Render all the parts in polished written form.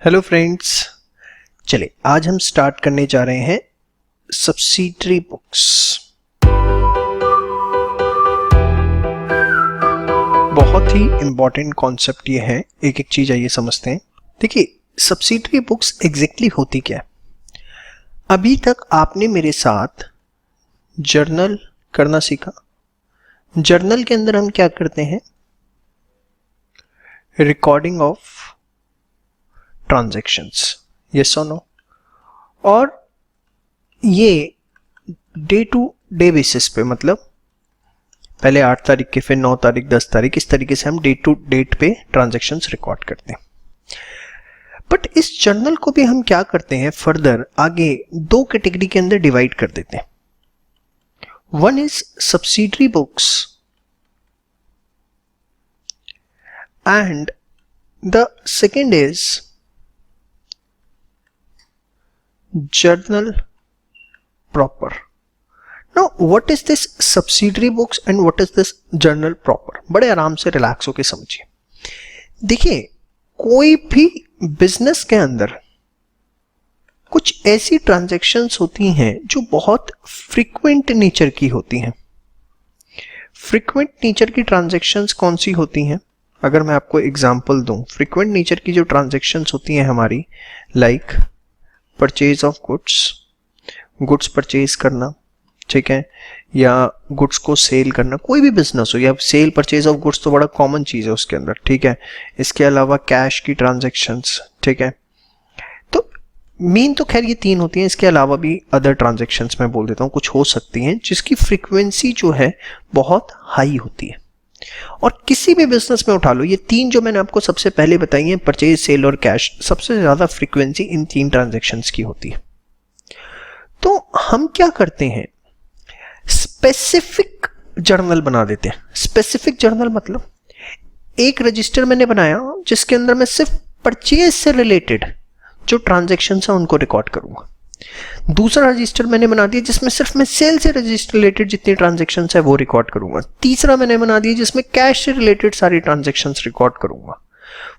Hello friends, चलिए आज हम स्टार्ट करने जा रहे हैं सब्सिडरी बुक्स। बहुत ही इंपॉर्टेंट कॉन्सेप्ट ये है, एक एक चीज आइए समझते हैं। देखिए सब्सिडरी बुक्स एग्जैक्टली होती क्या है। अभी तक आपने मेरे साथ जर्नल करना सीखा। जर्नल के अंदर हम क्या करते हैं, रिकॉर्डिंग ऑफ ट्रांजैक्शंस, यस और नो। और ये डे टू डे बेसिस पे, मतलब पहले 8 तारीख के, फिर 9 तारीख, 10 तारीख, इस तरीके से हम डे टू डेट पे ट्रांजैक्शंस रिकॉर्ड करते हैं। बट इस जर्नल को भी हम क्या करते हैं, फर्दर आगे दो कैटेगरी के अंदर डिवाइड कर देते हैं। One is subsidiary books and the second is journal proper. Now what is this subsidiary books and what is this journal proper? बड़े आराम से रिलैक्स होके समझिए। देखिए कोई भी बिजनेस के अंदर कुछ ऐसी ट्रांजैक्शंस होती हैं जो बहुत फ्रीक्वेंट नेचर की होती हैं। फ्रीक्वेंट नेचर की ट्रांजैक्शंस कौन सी होती हैं? अगर मैं आपको एग्जांपल दूं, फ्रीक्वेंट नेचर की जो ट्रांजैक्शंस होती हैं हमारी, like purchase of goods purchase करना, ठीक है, या गुड्स को सेल करना, कोई भी बिजनेस हो, या सेल परचेज ऑफ गुड्स तो बड़ा कॉमन चीज है उसके अंदर, ठीक है। इसके अलावा कैश की ट्रांजैक्शंस, ठीक है। तो मेन तो खैर ये 3 होती हैं, इसके अलावा भी अदर ट्रांजैक्शंस मैं बोल देता हूँ कुछ हो सकती हैं जिसकी फ्रीक्वेंसी जो है बहुत हाई होती है। और किसी भी बिजनेस में उठा लो, ये 3 जो मैंने आपको सबसे पहले बताई हैं, परचेज, सेल और कैश, सबसे ज्यादा फ्रीक्वेंसी इन 3 ट्रांजैक्शंस की होती है। तो हम क्या करते हैं, स्पेसिफिक जर्नल बना देते हैं। स्पेसिफिक जर्नल मतलब एक रजिस्टर मैंने बनाया जिसके अंदर मैं सिर्फ परचेज से रिलेटेड जो ट्रांजैक्शंस हैं उनको रिकॉर्ड करूंगा। दूसरा रजिस्टर मैंने बना दिया जिसमें सिर्फ मैं सेल से रिलेटेड जितनी ट्रांजैक्शंस है वो रिकॉर्ड करूंगा। तीसरा मैंने बना दिया जिसमें कैश से रिलेटेड सारी ट्रांजैक्शंस रिकॉर्ड करूंगा।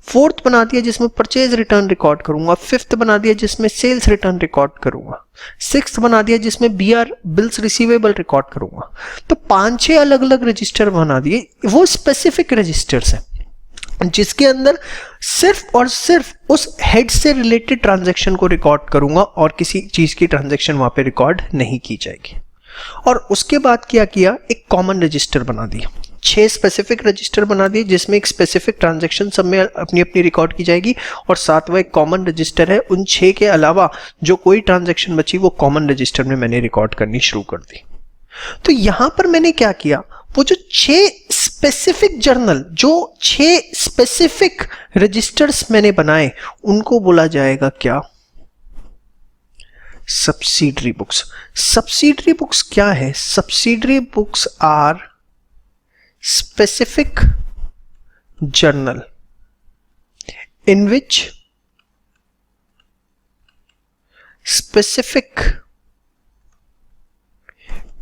फोर्थ बना दिया जिसमें परचेज रिटर्न रिकॉर्ड करूंगा। फिफ्थ बना दिया जिसमें सेल्स रिटर्न रिकॉर्ड करूंगा। सिक्स्थ बना दिया जिसमें बीआर, बिल्स रिसीवेबल, रिकॉर्ड करूंगा। तो 5-6 अलग अलग रजिस्टर बना दिए, वो स्पेसिफिक रजिस्टर्स हैं जिसके अंदर सिर्फ और सिर्फ उस हेड से रिलेटेड ट्रांजैक्शन को रिकॉर्ड करूंगा और किसी चीज की ट्रांजैक्शन वहां पे रिकॉर्ड नहीं की जाएगी। और उसके बाद क्या किया, एक कॉमन रजिस्टर बना दिया। 6 स्पेसिफिक रजिस्टर बना दिए जिसमें एक स्पेसिफिक ट्रांजैक्शन सब में अपनी अपनी रिकॉर्ड की जाएगी, और 7वां एक कॉमन रजिस्टर है। उन 6 के अलावा जो कोई ट्रांजैक्शन बची वो कॉमन रजिस्टर में मैंने रिकॉर्ड करनी शुरू कर दी। तो यहां पर मैंने क्या किया, वो जो 6 स्पेसिफिक जर्नल, जो 6 स्पेसिफिक रजिस्टर्स मैंने बनाए, उनको बोला जाएगा क्या, सब्सिडरी बुक्स। सब्सिडरी बुक्स क्या है? Subsidiary books are specific journal in which specific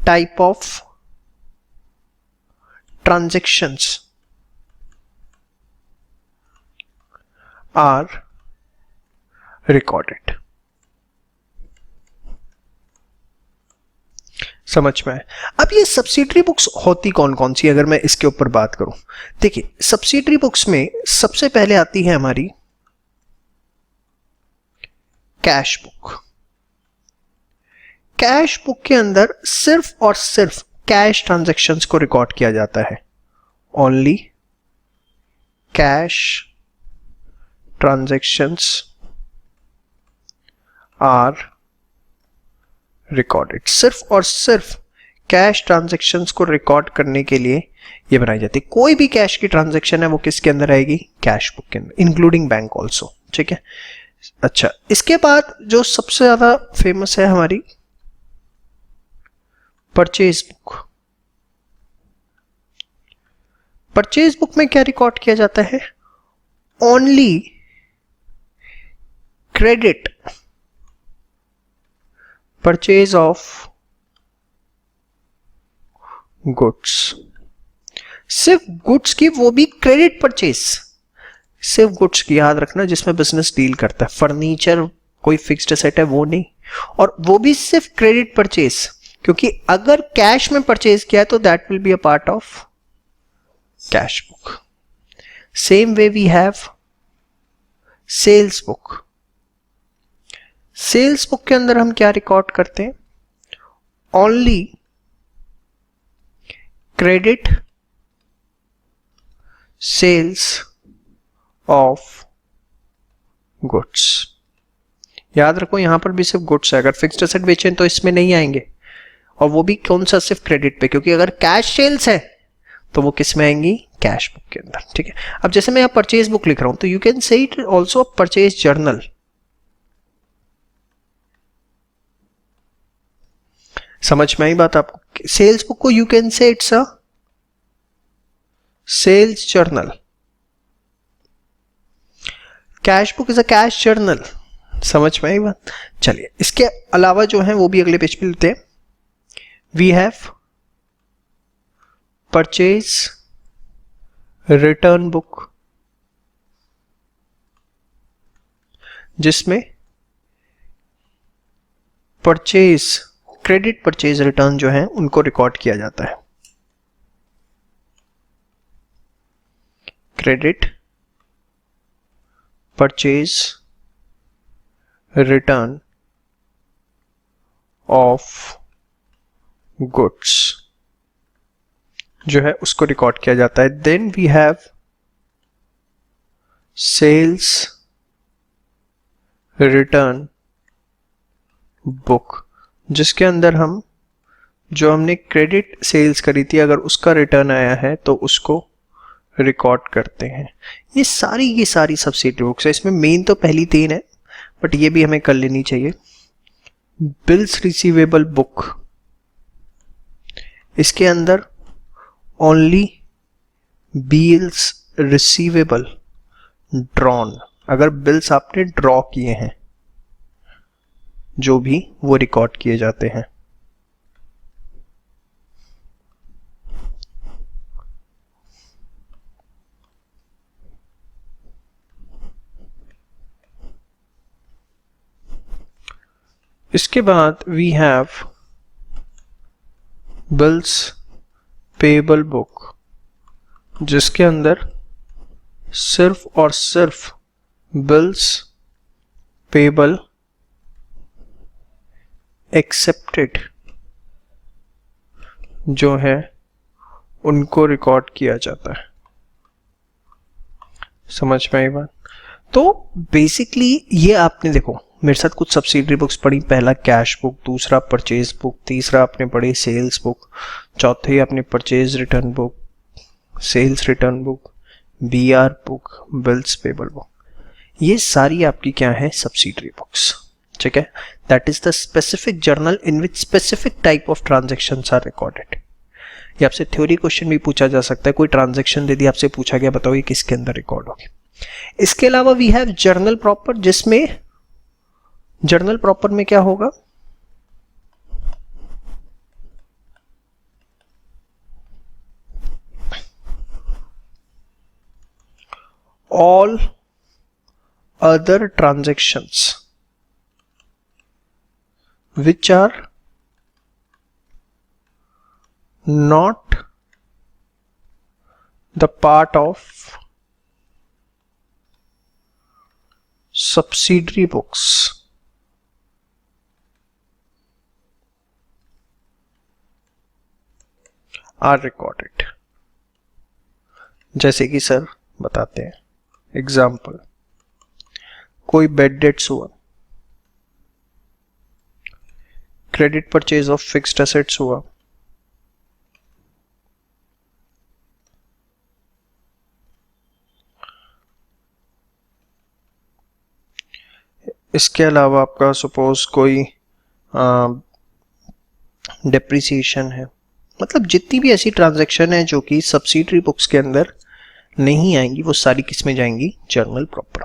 type of transactions are recorded। समझ में आए? अब ये सब्सिडरी बुक्स होती कौन कौन सी, अगर मैं इसके ऊपर बात करूं, देखिए सब्सिडरी बुक्स में सबसे पहले आती है हमारी कैश बुक। कैश बुक के अंदर सिर्फ और सिर्फ कैश ट्रांजैक्शंस को रिकॉर्ड किया जाता है। Only cash transactions are recorded. सिर्फ और सिर्फ कैश ट्रांजैक्शंस को रिकॉर्ड करने के लिए ये बनाई जाती है। कोई भी कैश की ट्रांजैक्शन है वो किसके अंदर आएगी, कैश बुक के अंदर, इंक्लूडिंग बैंक ऑल्सो, ठीक है। अच्छा, इसके बाद जो सबसे ज्यादा फेमस है हमारी परचेज बुक। परचेज बुक में क्या रिकॉर्ड किया जाता है, only credit purchase of goods. सिर्फ गुड्स की, वो भी क्रेडिट परचेज, सिर्फ गुड्स की याद रखना जिसमें बिजनेस डील करता है, फर्नीचर कोई फिक्स्ड एसेट है वो नहीं, और वो भी सिर्फ क्रेडिट परचेज, क्योंकि अगर कैश में परचेज किया है तो that will be a part of cash book. Same way we have sales book. Sales book के अंदर हम क्या रिकॉर्ड करते हैं? Only credit sales of goods. याद रखो यहां पर भी सिर्फ गुड्स है, अगर फिक्स्ड एसेट बेचें तो इसमें नहीं आएंगे, और वो भी कौन सा? सिर्फ क्रेडिट पे, क्योंकि अगर कैश सेल्स है तो वो किस में आएंगी? कैश बुक के अंदर। ठीक है, अब जैसे मैं यहां परचेज बुक लिख रहा हूं तो you can say it also purchase journal. समझ में आई बात आपको? सेल्स बुक को you can say it's a sales journal, cash book is a cash journal. समझ में आई बात? चलिए इसके अलावा जो है वो भी अगले पेज पे लेते हैं। We have purchase return book, जिसमें परचेज क्रेडिट परचेज रिटर्न जो है उनको रिकॉर्ड किया जाता है। Credit purchase return of goods जो है उसको रिकॉर्ड किया जाता है। Then we have sales return book, जिसके अंदर हम जो हमने क्रेडिट सेल्स करी थी अगर उसका रिटर्न आया है तो उसको रिकॉर्ड करते हैं। ये सारी सब्सिडी बुक्स है। इसमें मेन तो पहली 3 है, बट ये भी हमें कर लेनी चाहिए। बिल्स रिसीवेबल बुक, इसके अंदर ओनली बिल्स रिसीवेबल ड्रॉन, अगर बिल्स आपने ड्रॉ किए हैं जो भी वो रिकॉर्ड किए जाते हैं। इसके बाद we have bills payable book, जिसके अंदर सिर्फ और सिर्फ बिल्स पेबल एक्सेप्टेड जो है उनको रिकॉर्ड किया जाता है। समझ में आई बात? तो बेसिकली ये आपने देखो मेरे साथ कुछ सब्सिडरी बुक्स पढ़ी, पहला कैश बुक, दूसरा परचेज बुक, तीसरा आपने पढ़ी सेल्स बुक, चौथी आपने purchase return book, sales return book, BR book, bills payable book. ये सारी आपकी क्या है? Subsidiary books. ठीक है, that is the specific journal in which specific type of transactions are recorded. ये आपसे थ्योरी क्वेश्चन भी पूछा जा सकता है। कोई ट्रांजेक्शन दे दी, आपसे पूछा गया बताओ ये किसके अंदर रिकॉर्ड होगी। इसके अलावा वी हैव जर्नल प्रॉपर, जिसमें जर्नल प्रॉपर में क्या होगा? All other transactions which are not the part of subsidiary books are recorded। जैसे कि सर बताते हैं एग्जाम्पल, कोई बेड डेट्स हुआ, credit purchase of fixed assets हुआ, इसके अलावा आपका सपोज कोई डेप्रिसिएशन है, मतलब जितनी भी ऐसी ट्रांजैक्शन है जो कि सब्सिडरी बुक्स के अंदर नहीं आएंगी वो सारी किस में जाएंगी? Journal proper.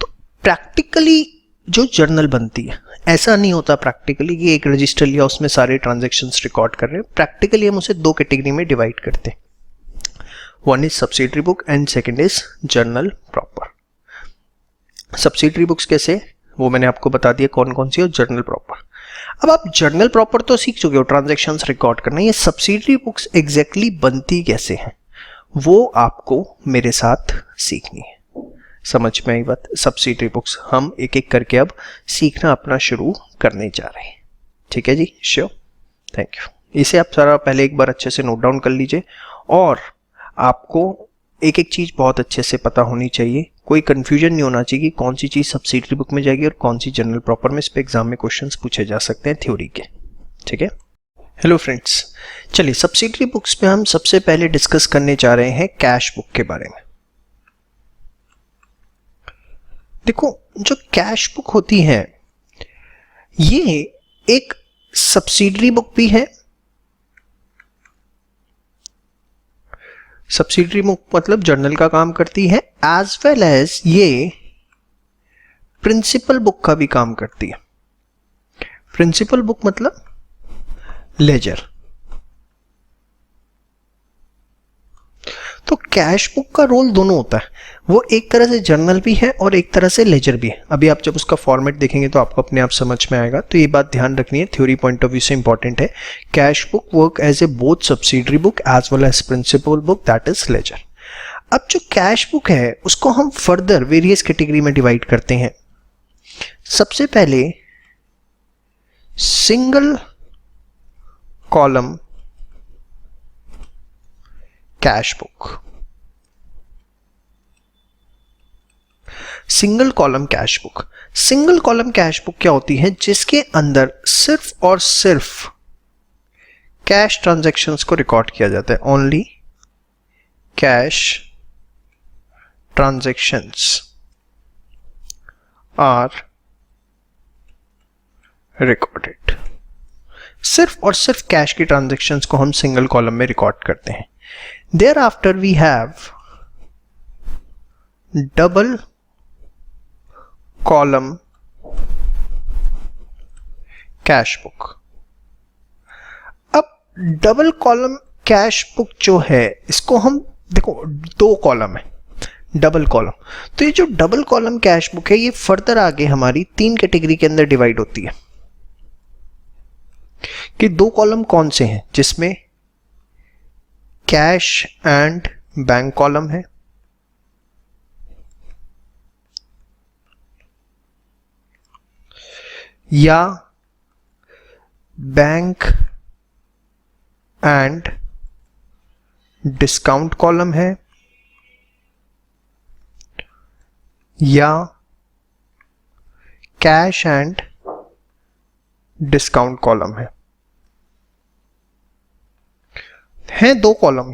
तो प्रैक्टिकली जो जर्नल बनती है, ऐसा नहीं होता प्रैक्टिकली कि एक रजिस्टर लिया उसमें सारे ट्रांजैक्शंस रिकॉर्ड कर रहे हैं। प्रैक्टिकली हम उसे 2 कैटेगरी में डिवाइड करते हैं। One is subsidiary book and second is journal proper. Subsidiary books कैसे, वो मैंने आपको बता दिया कौन कौन सी, और जर्नल प्रॉपर। अब आप जर्नल प्रॉपर तो सीख चुके हो, ट्रांजैक्शंस रिकॉर्ड करना। ये सब्सिडरी बुक्स एग्जैक्टली बनती कैसे हैं वो आपको मेरे साथ सीखनी है। समझ में आई बात? सब्सिडरी बुक्स हम एक एक करके अब सीखना अपना शुरू करने जा रहे हैं। ठीक है जी, श्योर, थैंक यू। इसे आप सारा पहले एक बार अच्छे से नोट डाउन कर लीजिए, और आपको एक एक चीज बहुत अच्छे से पता होनी चाहिए। कोई कंफ्यूजन नहीं होना चाहिए कि कौन सी चीज सब्सिडरी बुक में जाएगी और कौन सी जनरल प्रॉपर में। इस पे एग्जाम में क्वेश्चंस पूछे जा सकते हैं थ्योरी के। ठीक है, हेलो फ्रेंड्स, चलिए सब्सिडरी बुक्स में हम सबसे पहले डिस्कस करने जा रहे हैं कैश बुक के बारे में। देखो, जो कैश बुक होती है ये एक सब्सिडरी बुक भी है। सब्सिडरी बुक मतलब जर्नल का काम करती है, एज वेल एज ये प्रिंसिपल बुक का भी काम करती है। प्रिंसिपल बुक मतलब लेजर। तो कैश बुक का रोल दोनों होता है, वो एक तरह से जर्नल भी है और एक तरह से लेजर भी है। अभी आप जब उसका फॉर्मेट देखेंगे तो आपको अपने आप समझ में आएगा। तो ये बात ध्यान रखनी है, थ्योरी पॉइंट ऑफ व्यू से इंपॉर्टेंट है। Cash book work as a both subsidiary book as well as principal book, that is ledger. अब जो कैश बुक है उसको हम फर्दर वेरियस कैटेगरी में डिवाइड करते हैं। सबसे पहले single column cash book. Single column cash book, single column cash book क्या होती है? जिसके अंदर सिर्फ और सिर्फ कैश ट्रांजैक्शंस को रिकॉर्ड किया जाता है। Only cash transactions are recorded. सिर्फ और सिर्फ कैश की ट्रांजैक्शंस को हम सिंगल कॉलम में रिकॉर्ड करते हैं। Thereafter we have double column cash book। अब डबल कॉलम कैश बुक जो है इसको हम देखो, दो कॉलम है डबल कॉलम। तो ये जो डबल कॉलम कैश बुक है ये फर्दर आगे हमारी तीन कैटेगरी के अंदर डिवाइड होती है। कि दो कॉलम कौन से हैं? जिसमें कैश एंड बैंक कॉलम है, या बैंक एंड डिस्काउंट कॉलम है, या कैश एंड डिस्काउंट कॉलम है दो कॉलम।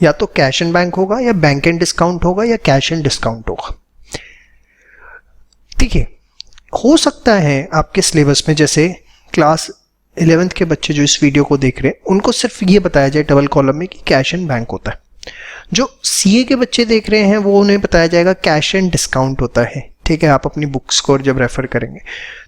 या तो कैश एंड बैंक होगा, या बैंक एंड डिस्काउंट होगा, या कैश एंड डिस्काउंट होगा। ठीक है, हो सकता है आपके सिलेबस में जैसे क्लास 11th के बच्चे जो इस वीडियो को देख रहे हैं उनको सिर्फ ये बताया जाए डबल कॉलम में कि कैश एंड बैंक होता है। जो सीए के बच्चे देख रहे हैं वो उन्हें बताया जाएगा कैश एंड डिस्काउंट होता है। ठीक है, आप अपनी बुक स्कोर जब रेफर करेंगे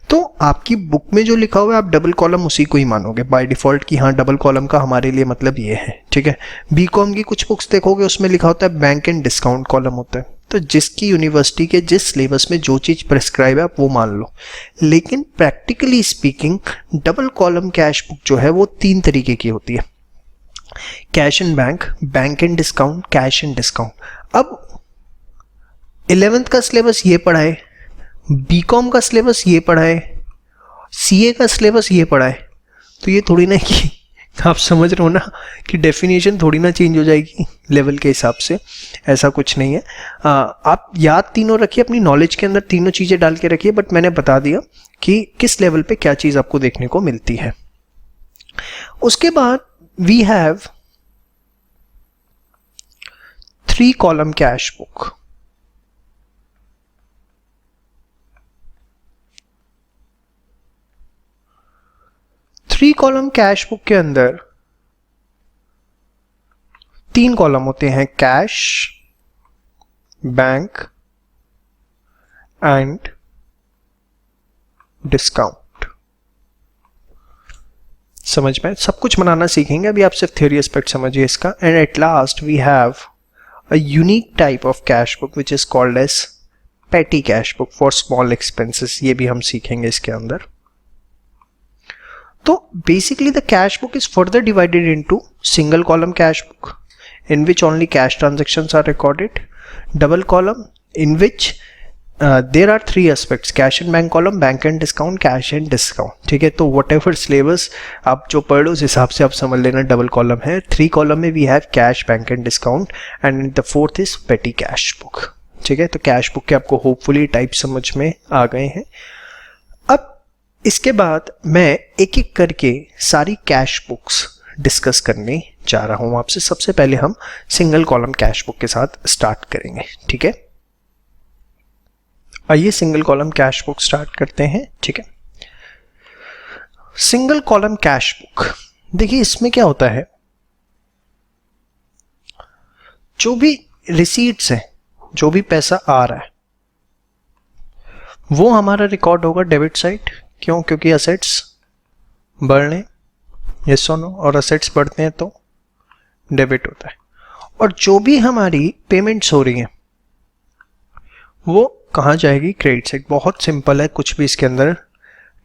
तो आपकी बुक में जो लिखा हुआ है आप डबल कॉलम उसी को ही मानोगे बाय डिफॉल्ट कि हाँ डबल कॉलम का हमारे लिए मतलब ये है। ठीक है, बीकॉम की कुछ बुक्स देखोगे उसमें लिखा होता है बैंक एंड डिस्काउंट कॉलम होता है। तो जिसकी यूनिवर्सिटी के जिस सिलेबस में जो चीज़ प्रिस्क्राइब है आप वो मान लो। लेकिन practically speaking double column cash book जो है वो तीन तरीके की होती है, cash and bank, bank and discount, cash and discount. अब 11th का सिलेबस ये पढ़ा है, बीकॉम का सिलेबस ये पढ़ा है, सीए का सिलेबस ये पढ़ा है, तो ये थोड़ी ना कि आप समझ रहे हो ना कि डेफिनेशन थोड़ी ना चेंज हो जाएगी लेवल के हिसाब से। ऐसा कुछ नहीं है। आप याद तीनों रखिए, अपनी नॉलेज के अंदर तीनों चीज़ें डाल के रखिए, बट मैंने बता दिया कि किस लेवल पे क्या चीज़ आपको देखने को मिलती है। उसके बाद we have 3 column cash book. Three column cash book के अंदर 3 कॉलम होते हैं, कैश, बैंक एंड डिस्काउंट। समझ में, सब कुछ बनाना सीखेंगे, अभी आप सिर्फ थ्योरी एस्पेक्ट समझिए इसका। And at last we have a unique type of cash book which is called as petty cash book for small expenses, ये भी हम सीखेंगे इसके अंदर। तो basically the cash book is further divided into single column cash book in which only cash transactions are recorded, double column in which there are three aspects, cash and bank column, bank and discount, cash and discount, ठीक है। तो whatever syllabus आप जो पढ़ लो उस हिसाब से आप समझ लेना, डबल कॉलम है। थ्री कॉलम में we have cash, bank and discount, and the fourth is petty cash book, ठीक है। तो कैश बुक के आपको होपफुली टाइप समझ में आ गए हैं। अब इसके बाद मैं एक एक करके सारी कैश बुक्स डिस्कस करने जा रहा हूं आपसे। सबसे पहले हम सिंगल कॉलम कैश बुक के साथ स्टार्ट करेंगे, ठीक है। आइए single column cash book start करते हैं, ठीक है। सिंगल कॉलम कैश बुक, देखिए इसमें क्या होता है, जो भी रिसीट्स है, जो भी पैसा आ रहा है वो हमारा रिकॉर्ड होगा डेबिट साइड। क्यों? क्योंकि असेट्स बढ़ रहे, यस और नो, और असेट्स बढ़ते हैं तो डेबिट होता है। और जो भी हमारी पेमेंट्स हो रही हैं वो कहाँ जाएगी? Credit side. बहुत सिंपल है, कुछ भी इसके अंदर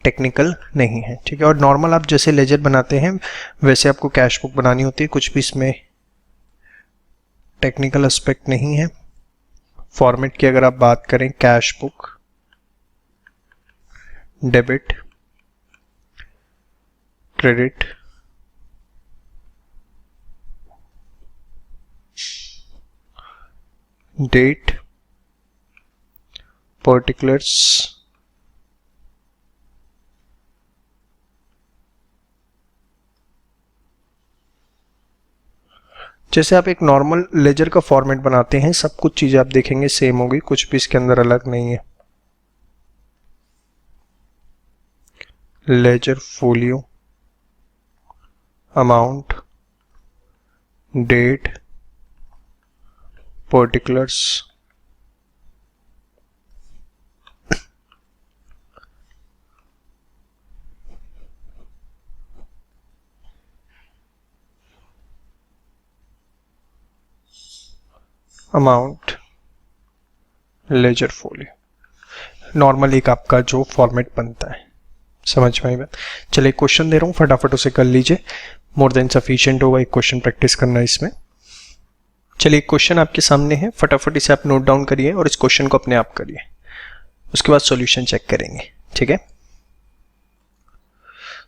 टेक्निकल नहीं है, ठीक है। और नॉर्मल आप जैसे लेजर बनाते हैं वैसे आपको कैश बुक बनानी होती है, कुछ भी इसमें टेक्निकल एस्पेक्ट नहीं है। फॉर्मेट की अगर आप बात करें, cash book, debit, credit, date, particulars, जैसे आप एक नॉर्मल लेजर का फॉर्मेट बनाते हैं, सब कुछ चीजें आप देखेंगे सेम होगी, कुछ भी इसके अंदर अलग नहीं है। Ledger folio, amount, date, particulars, amount, ledger folio, normal एक आपका जो फॉर्मेट बनता है। समझ में आई बात? चलिए क्वेश्चन दे रहा हूँ, फटाफट उसे कर लीजिए, मोर देन सफिशिएंट होगा एक क्वेश्चन प्रैक्टिस करना इसमें। चलिए क्वेश्चन आपके सामने है, फटाफट इसे आप नोट डाउन करिए और इस क्वेश्चन को अपने आप करिए, उसके बाद सॉल्यूशन चेक करेंगे, ठीक है।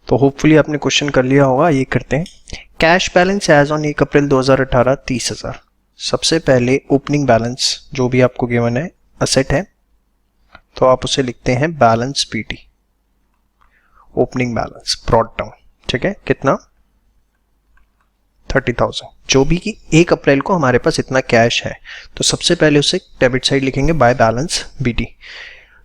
तो होपफुली आपने क्वेश्चन कर लिया होगा। ये करते हैं। कैश बैलेंस एज ऑन 1 अप्रैल 2018 30,000। सबसे पहले ओपनिंग बैलेंस जो भी आपको गिवन है, असेट है, तो आप उसे लिखते हैं balance PT, opening balance brought down, ठीक है। कितना? 30,000। जो भी कि 1 अप्रैल को हमारे पास इतना कैश है, तो सबसे पहले उसे डेबिट साइड लिखेंगे बाय बैलेंस बीटी।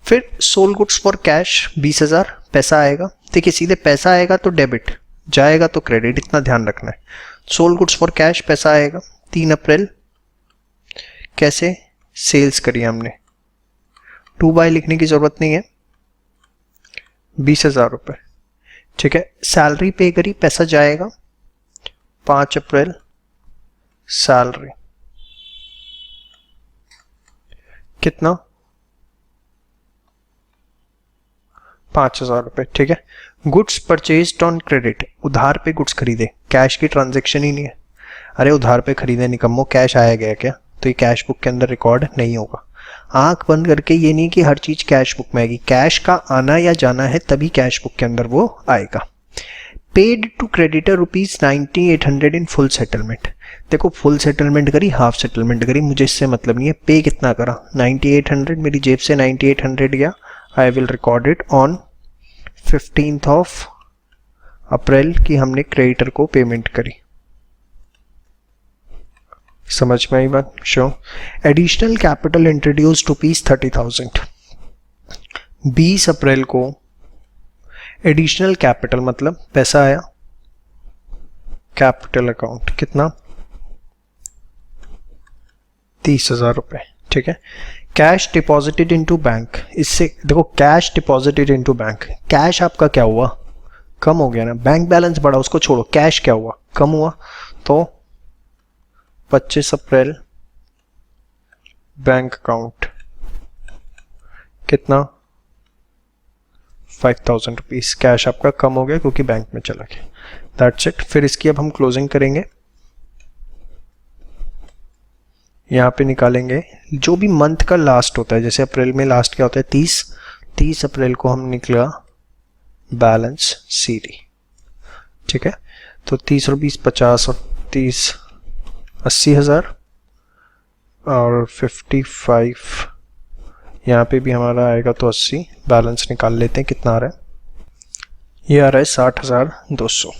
फिर सोल्ड गुड्स फॉर कैश 20,000 पैसा आएगा। देखिए सीधे पैसा आएगा तो डेबिट, जाएगा तो क्रेडिट, इतना ध्यान रखना है। सोल्ड गुड्स फॉर कैश पैसा आएगा 3 अप्रैल, कैसे? सेल्स करी हमने, 2 बाय लिखने की जरूरत नहीं है, 20,000 रुपये, ठीक है। सैलरी पे करी, पैसा जाएगा 5 अप्रैल, सैलरी कितना? 5,000 रुपये, ठीक है। गुड्स परचेज्ड ऑन क्रेडिट, उधार पे गुड्स खरीदे, कैश की ट्रांजैक्शन ही नहीं है। अरे उधार पे खरीदे निकम्मो, कैश आया गया क्या? तो ये कैश बुक के अंदर रिकॉर्ड नहीं होगा। आंख बंद करके ये नहीं कि हर चीज कैश बुक में आएगी, कैश का आना या जाना है तभी कैश बुक के अंदर वो आएगा। Paid to creditor ₹9800 in full settlement. देखो फुल सेटलमेंट करी, हाफ सेटलमेंट करी, मुझे इससे मतलब नहीं है। पे कितना करा? 9800, मेरी जेब से 9800 गया। I will record it on 15 अप्रैल की हमने क्रेडिटर को पेमेंट करी। समझ में आई बात? Show additional capital introduce ₹30,000। 20 अप्रैल को एडिशनल कैपिटल मतलब पैसा आया कैपिटल अकाउंट, कितना? 30,000 रुपए, ठीक है। कैश डिपॉजिटेड इनटू बैंक, इससे देखो cash deposited into bank, cash आपका क्या हुआ? कम हो गया ना, बैंक बैलेंस बढ़ा, उसको छोड़ो, कैश क्या हुआ, कम हुआ। तो 25 अप्रैल बैंक अकाउंट कितना, 5000 रुपीज, कैश आपका कम हो गया क्योंकि बैंक में चला गया। That's it. फिर इसकी अब हम क्लोजिंग करेंगे, यहाँ पे निकालेंगे जो भी मंथ का लास्ट होता है, जैसे अप्रैल में लास्ट क्या होता है 30 अप्रैल को हम निकला बैलेंस सीडी, ठीक है। तो 30 और 20 50 और 30 80,000 और 55 यहाँ पे भी हमारा आएगा तो 80, बैलेंस निकाल लेते हैं कितना आ रहा है, ये आ रहा है 60,200।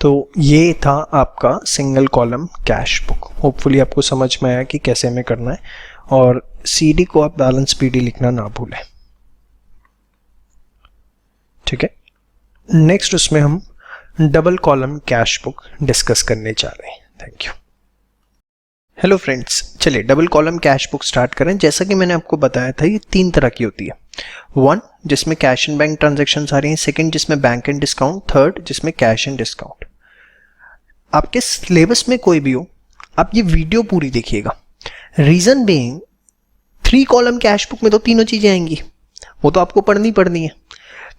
तो ये था आपका single column cash book. Hopefully आपको समझ में आया कि कैसे हमें करना है, और सीडी को आप बैलेंस पीडी लिखना ना भूलें, ठीक है। नेक्स्ट उसमें हम double column cash book discuss करने जा रहे हैं। Thank you. हेलो फ्रेंड्स, चलिए double column cash book start करें। जैसा कि मैंने आपको बताया था, ये 3 तरह की होती है। 1 जिसमें कैश एंड बैंक ट्रांजेक्शन आ रही हैं, 2 जिसमें बैंक एंड डिस्काउंट, 3 जिसमें कैश एंड डिस्काउंट। आपके सिलेबस में कोई भी हो, आप ये वीडियो पूरी देखिएगा। Reason being 3 column cash book में तो तीनों चीजें आएंगी, वो तो आपको पढ़नी है।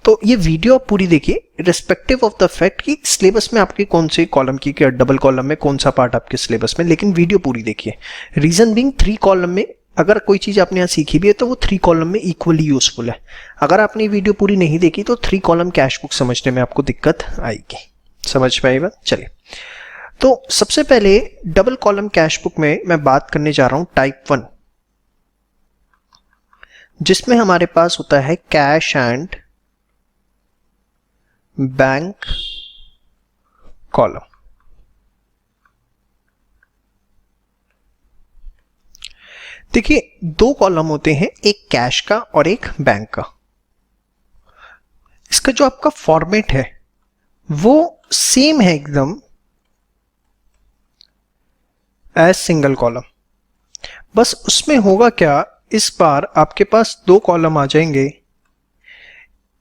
तो ये वीडियो आप पूरी देखिए, रिस्पेक्टिव ऑफ द फैक्ट कि सिलेबस में आपके कौन से कॉलम की, क्या डबल कॉलम में कौन सा पार्ट आपके सिलेबस में, लेकिन वीडियो पूरी देखिए। रीजन बीइंग 3 कॉलम में अगर कोई चीज आपने यहाँ सीखी भी है तो वो 3 कॉलम में इक्वली यूजफुल है। अगर आपने वीडियो पूरी नहीं देखी तो 3 कॉलम कैश बुक समझने में आपको दिक्कत आएगी। समझ में आई बात? चलिए, तो सबसे पहले डबल कॉलम कैश बुक में मैं बात करने जा रहा हूं टाइप 1, जिसमें हमारे पास होता है कैश एंड बैंक कॉलम। देखिए 2 कॉलम होते हैं, एक कैश का और एक बैंक का। इसका जो आपका फॉर्मेट है वो सेम है एकदम एज सिंगल कॉलम, बस उसमें होगा क्या, इस बार आपके पास 2 कॉलम आ जाएंगे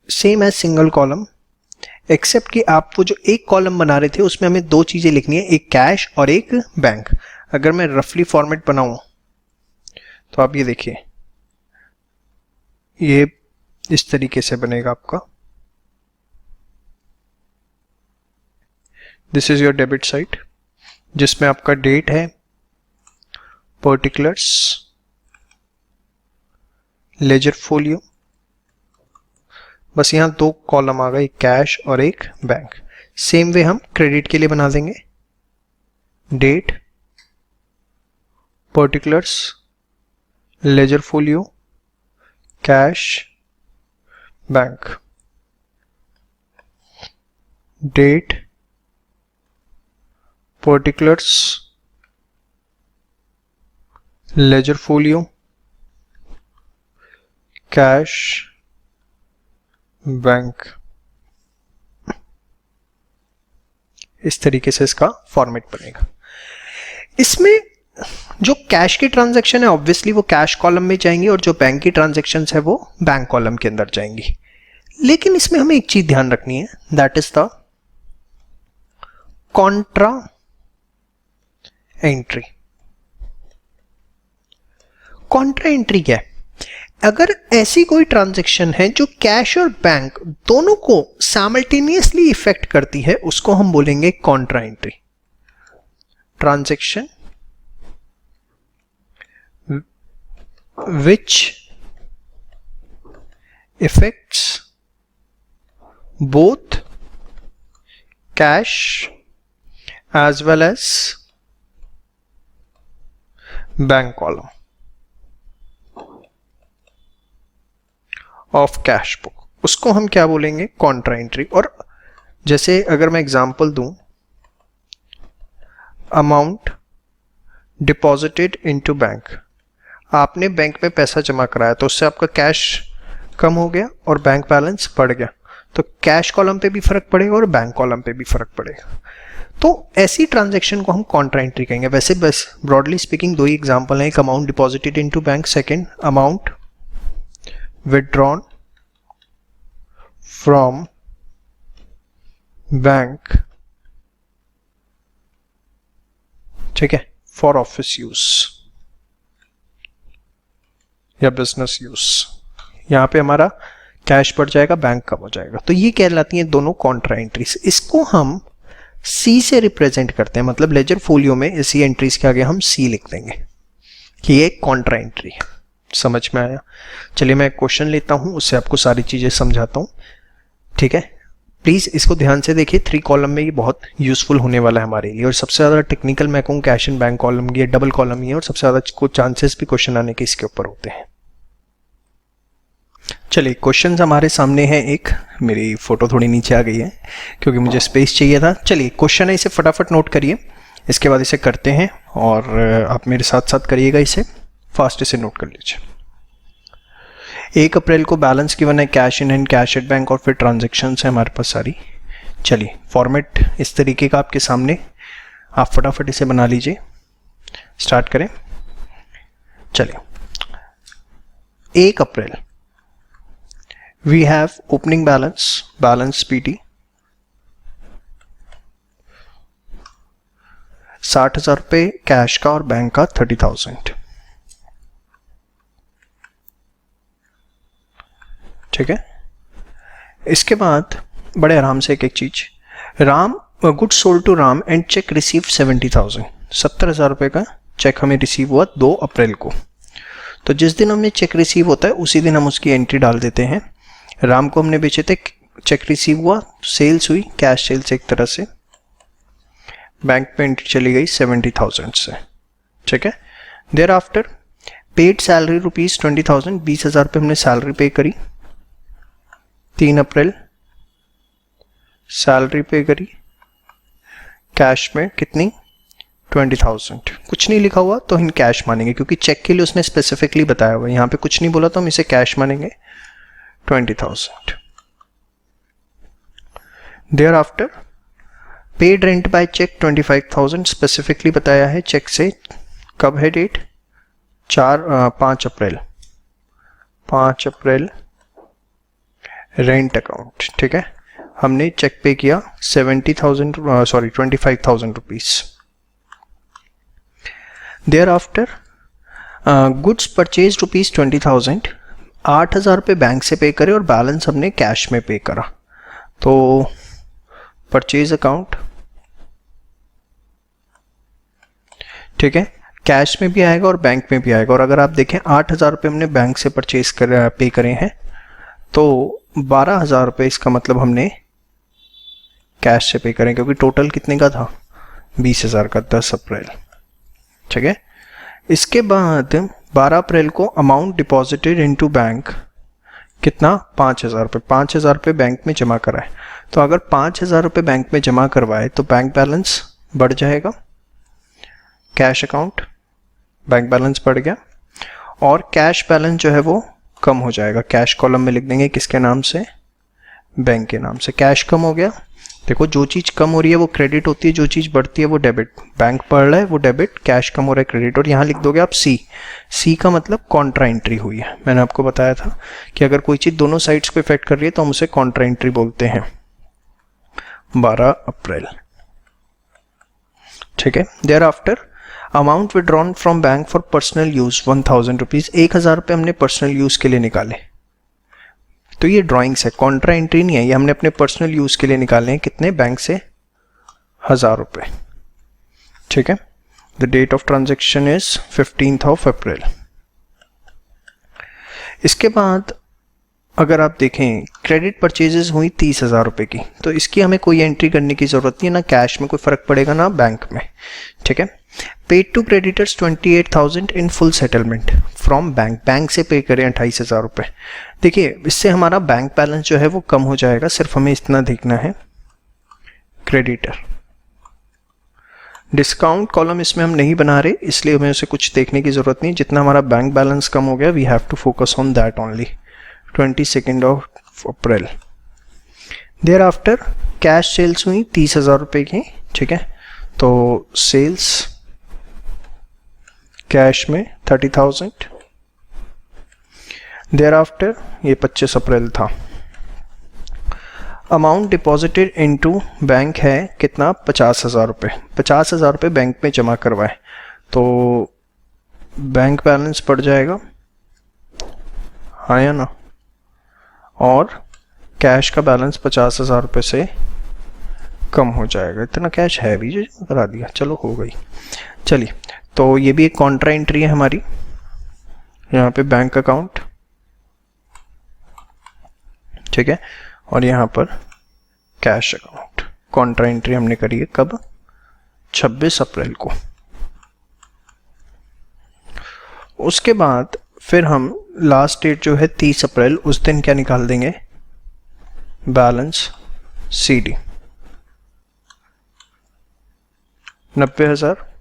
same as single column, except कि आप वो जो एक कॉलम बना रहे थे उसमें हमें 2 चीजें लिखनी है, एक कैश और एक बैंक। अगर मैं रफली फॉर्मेट बनाऊं तो आप ये देखिए, ये इस तरीके से बनेगा आपका। This is your debit side, जिसमें आपका डेट है, पर्टिकुलर्स, लेजर फोलियो, बस यहां 2 कॉलम आ गए, एक कैश और एक बैंक। सेम वे हम क्रेडिट के लिए बना देंगे, date, particulars, ledger folio, cash, bank, date, particulars, ledger folio, cash, bank. इस तरीके से इसका फॉर्मेट बनेगा। इसमें जो कैश की ट्रांजैक्शन है ऑब्वियसली वो कैश कॉलम में जाएंगी, और जो बैंक की ट्रांजैक्शंस है वो बैंक कॉलम के अंदर जाएंगी। लेकिन इसमें हमें एक चीज ध्यान रखनी है, that is the Contra entry. Contra entry क्या है? अगर ऐसी कोई ट्रांजैक्शन है जो कैश और बैंक दोनों को साइमल्टेनियसली इफेक्ट करती है, उसको हम बोलेंगे Contra entry. Transaction which affects both cash as well as bank column of cash book, उसको हम क्या बोलेंगे? Contra entry. और जैसे अगर मैं एग्जांपल दूं, अमाउंट डिपॉजिटेड इनटू बैंक, आपने बैंक में पैसा जमा कराया तो उससे आपका कैश कम हो गया और बैंक बैलेंस बढ़ गया, तो कैश कॉलम पे भी फर्क पड़ेगा और बैंक कॉलम पे भी फर्क पड़ेगा। तो ऐसी ट्रांजैक्शन को हम कॉन्ट्रा एंट्री कहेंगे। वैसे बस ब्रॉडली स्पीकिंग 2 ही एग्जांपल हैं, एक amount deposited into bank, second amount withdrawn from bank, ठीक है, फॉर ऑफिस यूज या बिजनेस यूज। यहां पे हमारा कैश बढ़ जाएगा, बैंक कम हो जाएगा। तो ये कहलाती हैं दोनों कॉन्ट्रा एंट्रीज। इसको हम सी से रिप्रेजेंट करते हैं, मतलब लेजर फोलियो में इसी एंट्रीज के आगे हम सी लिख देंगे कि ये कॉन्ट्रा एंट्री है। समझ में आया? चलिए मैं एक क्वेश्चन लेता हूं, उससे आपको सारी चीजें समझाता हूं, ठीक है। प्लीज इसको ध्यान से देखिए, 3 कॉलम में ये बहुत यूजफुल होने वाला है हमारे लिए। और सबसे ज्यादा टेक्निकल मैं कहूँ कैश एंड बैंक कॉलम की डबल कॉलम ही है, और सबसे ज्यादा कुछ चांसेस भी क्वेश्चन आने के इसके ऊपर होते हैं। चलिए क्वेश्चन हमारे सामने है। एक मेरी फोटो थोड़ी नीचे आ गई है क्योंकि मुझे स्पेस चाहिए था। चलिए क्वेश्चन है, इसे फटाफट नोट करिए, इसके बाद इसे करते हैं और आप मेरे साथ साथ करिएगा, इसे फास्ट इसे नोट कर लीजिए। 1 अप्रैल को बैलेंस गिवन है, cash in and cash at bank, और फिर ट्रांजेक्शन्स है हमारे पास सारी। चलिए फॉर्मेट इस तरीके का आपके सामने, आप फटाफट इसे बना लीजिए, स्टार्ट करें। चलिए 1 अप्रैल we have opening balance PT 60,000 रुपये कैश का और बैंक का 30,000, ठीक है। इसके बाद बड़े आराम से एक एक चीज, Ram goods sold to Ram and cheque receive 70,000, 70,000 रुपये का चेक हमें रिसीव हुआ 2 अप्रैल को। तो जिस दिन हमें चेक रिसीव होता है उसी दिन हम उसकी एंट्री डाल देते हैं। राम को हमने बेचे थे, चेक रिसीव हुआ, सेल्स हुई, कैश सेल्स एक तरह से, बैंक पे एंट्री चली गई 70,000 से, ठीक है। देयर आफ्टर पेड सैलरी ₹20,000, 20,000 रुपये हमने सैलरी पे करी। 3 अप्रैल सैलरी पे करी, कैश में कितनी 20,000। कुछ नहीं लिखा हुआ तो हम कैश मानेंगे क्योंकि चेक के लिए उसने स्पेसिफिकली बताया हुआ है, यहाँ पे कुछ नहीं बोला तो हम इसे कैश मानेंगे 20,000। Thereafter paid rent by check 25,000, specifically बताया है चेक से, कब है डेट 5 अप्रैल, 5 अप्रैल रेंट अकाउंट, ठीक है। हमने चेक पे किया 25,000 रुपीज। Thereafter गुड्स परचेज ₹20,000, 8,000 रुपये बैंक से पे करे और बैलेंस हमने कैश में पे करा। तो परचेज अकाउंट, ठीक है, कैश में भी आएगा और बैंक में भी आएगा। और अगर आप देखें 8,000 रुपये हमने बैंक से पे करे हैं तो 12,000 रुपये इसका मतलब हमने कैश से पे करें, क्योंकि टोटल कितने का था 20,000 का 10 अप्रैल, ठीक है। इसके बाद 12 अप्रैल को अमाउंट डिपॉजिटेड इनटू बैंक कितना 5,000 रुपये, 5,000 रुपये बैंक में जमा कराए। तो अगर 5,000 रुपये बैंक में जमा करवाए तो बैंक बैलेंस बढ़ जाएगा, कैश अकाउंट बैंक बैलेंस बढ़ गया, और कैश बैलेंस जो है वो कम हो जाएगा। कैश कॉलम में लिख देंगे किसके नाम से, बैंक के नाम से। कैश कम हो गया, देखो जो चीज़ कम हो रही है वो क्रेडिट होती है, जो चीज़ बढ़ती है वो डेबिट। बैंक बढ़ रहा है वो डेबिट, कैश कम हो रहा है क्रेडिट। और यहाँ लिख दोगे आप सी, सी का मतलब कॉन्ट्रा एंट्री हुई है। मैंने आपको बताया था कि अगर कोई चीज़ दोनों साइड्स को इफेक्ट कर रही है तो हम उसे कॉन्ट्रा एंट्री बोलते हैं। 12 अप्रैल, ठीक है। Thereafter amount withdrawn from bank for personal use 1,000 rupees, 1,000 रुपये हमने पर्सनल यूज के लिए निकाले। तो ये ड्राइंग्स है, कॉन्ट्रा एंट्री नहीं है, ये हमने अपने पर्सनल यूज के लिए निकाले हैं। कितने, बैंक से 1,000 रुपये, ठीक है। The date of transaction is 15th April. इसके बाद अगर आप देखें क्रेडिट परचेजेस हुई 30,000 रुपये की, तो इसकी हमें कोई एंट्री करने की जरूरत नहीं है, ना कैश में कोई फर्क पड़ेगा ना बैंक में, ठीक है। Paid to creditors 28,000 in full settlement from bank, bank से पे करें 28,000 रुपये। देखिए इससे हमारा बैंक बैलेंस जो है वो कम हो जाएगा, सिर्फ हमें इतना देखना है क्रेडिटर। डिस्काउंट कॉलम इसमें हम नहीं बना रहे, इसलिए हमें उसे कुछ देखने की जरूरत नहीं। जितना हमारा बैंक बैलेंस कम हो गया we have to focus on that only. 22 April. Thereafter cash sales हुई 30,000 रुपये की, ठीक है। तो सेल्स कैश में 30,000। देयर आफ्टर ये 25 अप्रैल था, अमाउंट डिपॉजिटेड इनटू बैंक है कितना, 50,000 रुपये। 50,000 रुपये बैंक में जमा करवाए तो बैंक बैलेंस बढ़ जाएगा, हाँ या ना, और कैश का बैलेंस 50,000 रुपये से कम हो जाएगा। इतना कैश है भी जो जमा करा दिया, चलो हो गई। चलिए, तो ये भी एक कॉन्ट्रा एंट्री है हमारी, यहाँ पे बैंक अकाउंट, ठीक है, और यहाँ पर कैश अकाउंट। कॉन्ट्रा एंट्री हमने करी है कब, 26 अप्रैल को। उसके बाद फिर हम लास्ट डेट जो है 30 अप्रैल, उस दिन क्या निकाल देंगे, बैलेंस CD 90,000।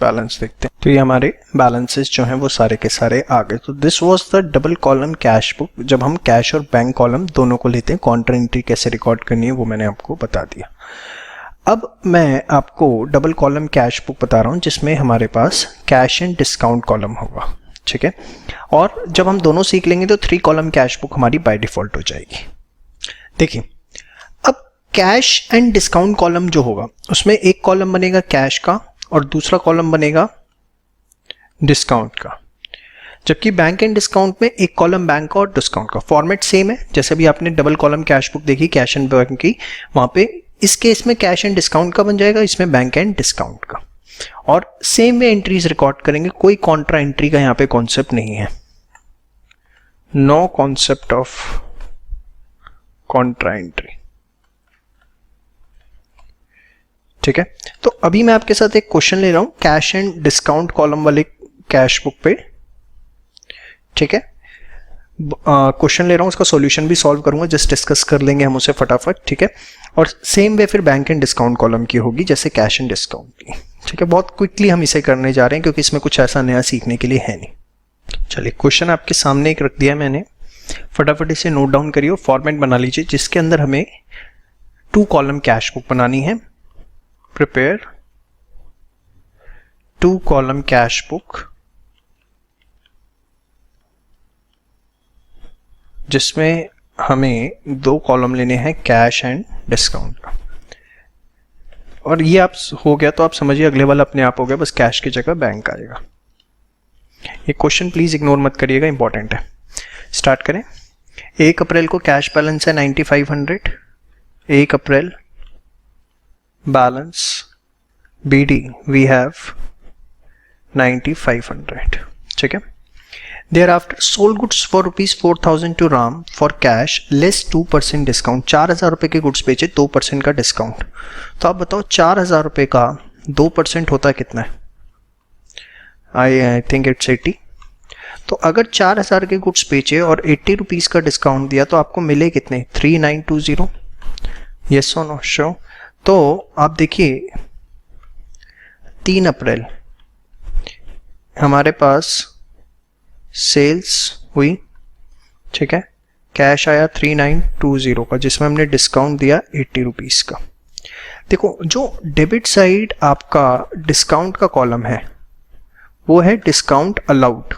बैलेंस देखते हैं, तो ये हमारे बैलेंसेस जो हैं वो सारे के सारे आ गए। तो this was the double column cash book. जब हम कैश और बैंक कॉलम दोनों को लेते हैं, कॉन्ट्रा एंट्री कैसे रिकॉर्ड करनी है वो मैंने आपको बता दिया। अब मैं आपको डबल कॉलम कैश बुक बता रहा हूँ जिसमें हमारे पास कैश एंड डिस्काउंट कॉलम होगा, ठीक है। और जब हम दोनों सीख लेंगे तो 3 कॉलम कैश बुक हमारी बाय डिफॉल्ट हो जाएगी। देखिए, अब कैश एंड डिस्काउंट कॉलम जो होगा उसमें एक कॉलम बनेगा कैश का और दूसरा कॉलम बनेगा डिस्काउंट का, जबकि बैंक एंड डिस्काउंट में एक कॉलम बैंक का और डिस्काउंट का। फॉर्मेट सेम है, जैसे भी आपने डबल कॉलम कैश बुक देखी कैश एंड बैंक की, वहां पे इस केस में कैश एंड डिस्काउंट का बन जाएगा, इसमें बैंक एंड डिस्काउंट का। और सेम वे एंट्रीज रिकॉर्ड करेंगे, कोई कॉन्ट्रा एंट्री का यहाँ पे कॉन्सेप्ट नहीं है, no concept of contra entry, ठीक है। तो अभी मैं आपके साथ एक क्वेश्चन ले रहा हूं कैश एंड डिस्काउंट कॉलम वाले कैश बुक पे, ठीक है। क्वेश्चन ले रहा हूं, उसका सॉल्यूशन भी सॉल्व करूंगा, जस्ट डिस्कस कर लेंगे हम उसे फटाफट, ठीक है। और सेम वे फिर बैंक एंड डिस्काउंट कॉलम की होगी जैसे कैश एंड डिस्काउंट की, ठीक है। बहुत क्विकली हम इसे करने जा रहे हैं क्योंकि इसमें कुछ ऐसा नया सीखने के लिए है नहीं। चलिए, क्वेश्चन आपके सामने एक रख दिया मैंने, फटाफट इसे नोट डाउन करिए और फॉर्मेट बना लीजिए जिसके अंदर हमें 2 कॉलम कैश बुक बनानी है। प्रिपेयर 2 कॉलम कैश बुक जिसमें हमें 2 कॉलम लेने हैं कैश एंड डिस्काउंट का। और ये आप हो गया तो आप समझिए अगले वाला अपने आप हो गया, बस कैश की जगह बैंक आएगा। ये क्वेश्चन प्लीज इग्नोर मत करिएगा, इंपॉर्टेंट है। स्टार्ट करें। 1 अप्रैल को कैश बैलेंस है 9500। 1 अप्रैल बैलेंस BD वी हैव 9500, ठीक है। Thereafter sold goods for ₹4,000 to Ram for cash less 2% discount. 4,000 रुपए के गुड्स बेचे, 2% का डिस्काउंट। तो आप बताओ 4,000 रुपए का 2% होता है कितना है? I think it's 80। तो अगर 4,000 के गुड्स बेचे और 80 रुपीज का डिस्काउंट दिया तो आपको मिले कितने? 3920। यस और नो? शो। तो आप देखिए 3 अप्रैल हमारे पास सेल्स हुई, ठीक है। कैश आया 3920 का जिसमें हमने डिस्काउंट दिया 80 रुपीज का। देखो, जो डेबिट साइड आपका डिस्काउंट का कॉलम है वो है डिस्काउंट अलाउड,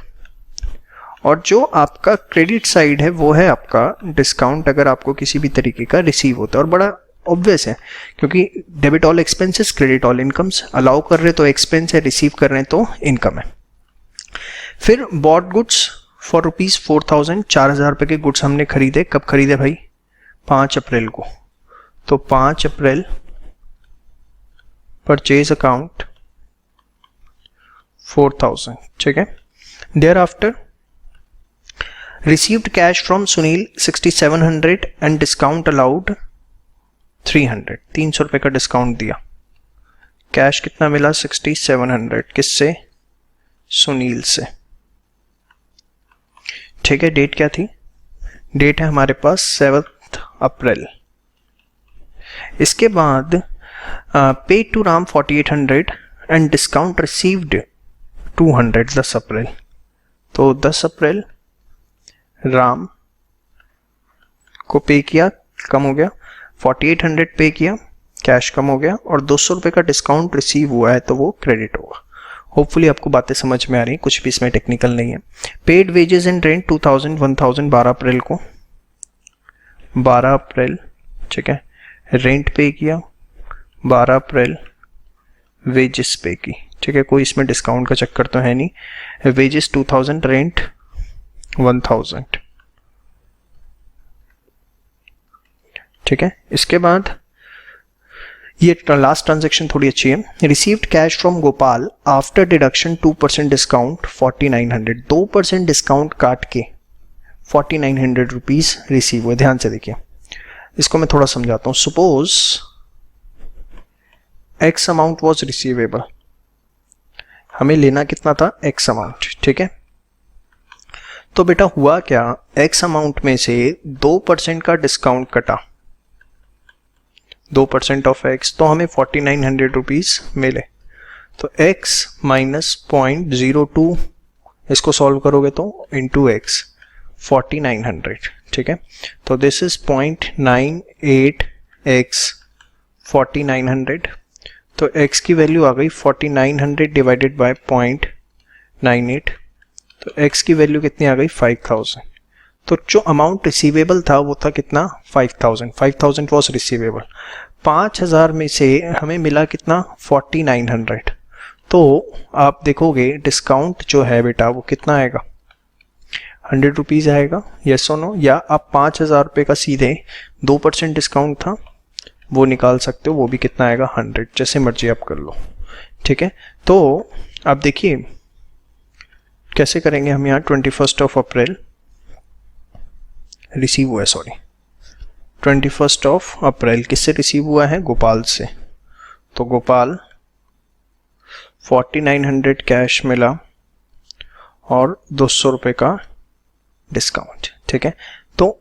और जो आपका क्रेडिट साइड है वो है आपका डिस्काउंट अगर आपको किसी भी तरीके का रिसीव होता है। और बड़ा ऑब्वियस है क्योंकि debit all expenses credit all incomes, allow कर रहे तो एक्सपेंस है, रिसीव कर रहे तो इनकम है। फिर बॉट गुड्स फॉर ₹4,000। 4,000 रुपए के गुड्स हमने खरीदे। कब खरीदे भाई? 5 अप्रैल को। तो 5 अप्रैल परचेज अकाउंट 4,000, ठीक है। Thereafter received cash from Sunil 6,700 and discount allowed 300। 300 रुपए का डिस्काउंट दिया। कैश कितना मिला? 6,700। किससे? सुनील से, ठीक है। डेट क्या थी? डेट है हमारे पास 7 अप्रैल। इसके बाद paid to Ram 4,800 and discount received 200 10 April. तो 10 अप्रैल राम को पे किया, कम हो गया, 4,800 पे किया, कैश कम हो गया, और 200 रुपये का डिस्काउंट रिसीव हुआ है तो वो क्रेडिट होगा। होपफुली आपको बातें समझ में आ रही हैं, कुछ भी इसमें टेक्निकल नहीं है। पेड वेजेस एंड रेंट 2000 1000 12 अप्रैल को, 12 अप्रैल, ठीक है। रेंट पे किया 12 अप्रैल, वेजेस पे की, ठीक है। कोई इसमें डिस्काउंट का चक्कर तो है नहीं। वेजेस 2000, रेंट 1000, ठीक है। इसके बाद ये लास्ट ट्रांजैक्शन थोड़ी अच्छी है। Received cash from Gopal after deduction 2% discount 4900, 2% discount काट के 4900 रुपीज रिसीव हुए। ध्यान से देखिए, इसको मैं थोड़ा समझाता हूं। Suppose x amount was receivable, हमें लेना कितना था, एक्स अमाउंट, ठीक है। तो बेटा हुआ क्या, एक्स अमाउंट में से 2% का डिस्काउंट कटा, 2% ऑफ एक्स, तो हमें 4900 रुपीज मिले। तो x माइनस 0.02, इसको सॉल्व करोगे तो इंटू एक्स 4900, ठीक है। तो दिस इज 0.98x 4900, तो x की वैल्यू आ गई 4900 डिवाइडेड बाय 0.98, तो x की वैल्यू कितनी आ गई, 5000। तो जो अमाउंट रिसीवेबल था वो था कितना, 5000, 5000 वॉज रिसीवेबल। 5000 में से हमें मिला कितना, 4900। तो आप देखोगे डिस्काउंट जो है बेटा वो कितना आएगा, 100 रुपीज़ आएगा, यस और नो। या आप 5000 रुपये का सीधे 2% डिस्काउंट था वो निकाल सकते हो, वो भी कितना आएगा, 100, जैसे मर्जी आप कर लो, ठीक है। तो आप देखिए कैसे करेंगे हम यहाँ। 21 ऑफ अप्रैल रिसीव हुआ है, सॉरी 21 ऑफ अप्रैल किससे रिसीव हुआ है, गोपाल से। तो गोपाल 4900 कैश मिला और 200 रुपये का डिस्काउंट, ठीक है। तो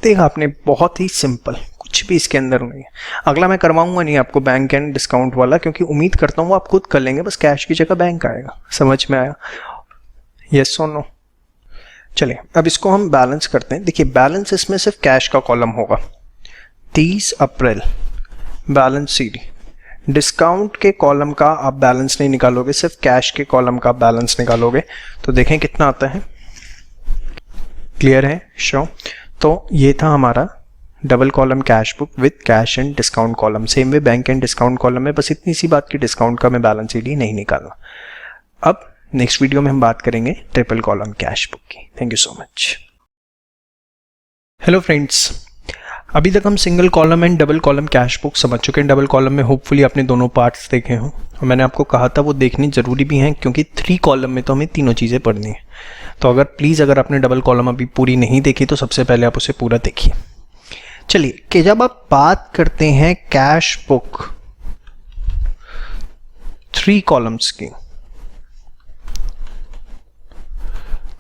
देखा आपने, बहुत ही सिंपल, कुछ भी इसके अंदर नहीं है। अगला मैं करवाऊंगा नहीं आपको बैंक एंड डिस्काउंट वाला, क्योंकि उम्मीद करता हूँ आप खुद कर लेंगे, बस कैश की जगह बैंक आएगा। समझ में आया, यस और नो। चलिए अब इसको हम बैलेंस करते हैं। देखिए बैलेंस इसमें सिर्फ कैश का कॉलम होगा। 30 अप्रैल बैलेंस सीडी, डिस्काउंट के कॉलम का आप बैलेंस नहीं निकालोगे, सिर्फ कैश के कॉलम का बैलेंस निकालोगे। तो देखें कितना आता है, क्लियर है, श्योर। तो ये था हमारा double column cash book with cash and discount column. Same way bank and discount column में बस इतनी सी बात की डिस्काउंट का मैं बैलेंस सीडी नहीं निकालना। अब नेक्स्ट वीडियो में हम बात करेंगे ट्रिपल कॉलम कैश बुक की। Thank you so much. Hello friends, अभी तक हम single column and double column cash book समझ चुके हैं। डबल कॉलम में होपफुली आपने दोनों पार्ट्स देखे हों, और मैंने आपको कहा था वो देखनी जरूरी भी हैं, क्योंकि 3 कॉलम में तो हमें तीनों चीज़ें पढ़नी है। तो अगर प्लीज़ अगर आपने डबल कॉलम अभी पूरी नहीं देखी तो सबसे पहले आप उसे पूरा देखिए। चलिए कि जब आप बात करते हैं कैश बुक 3 कॉलम्स की,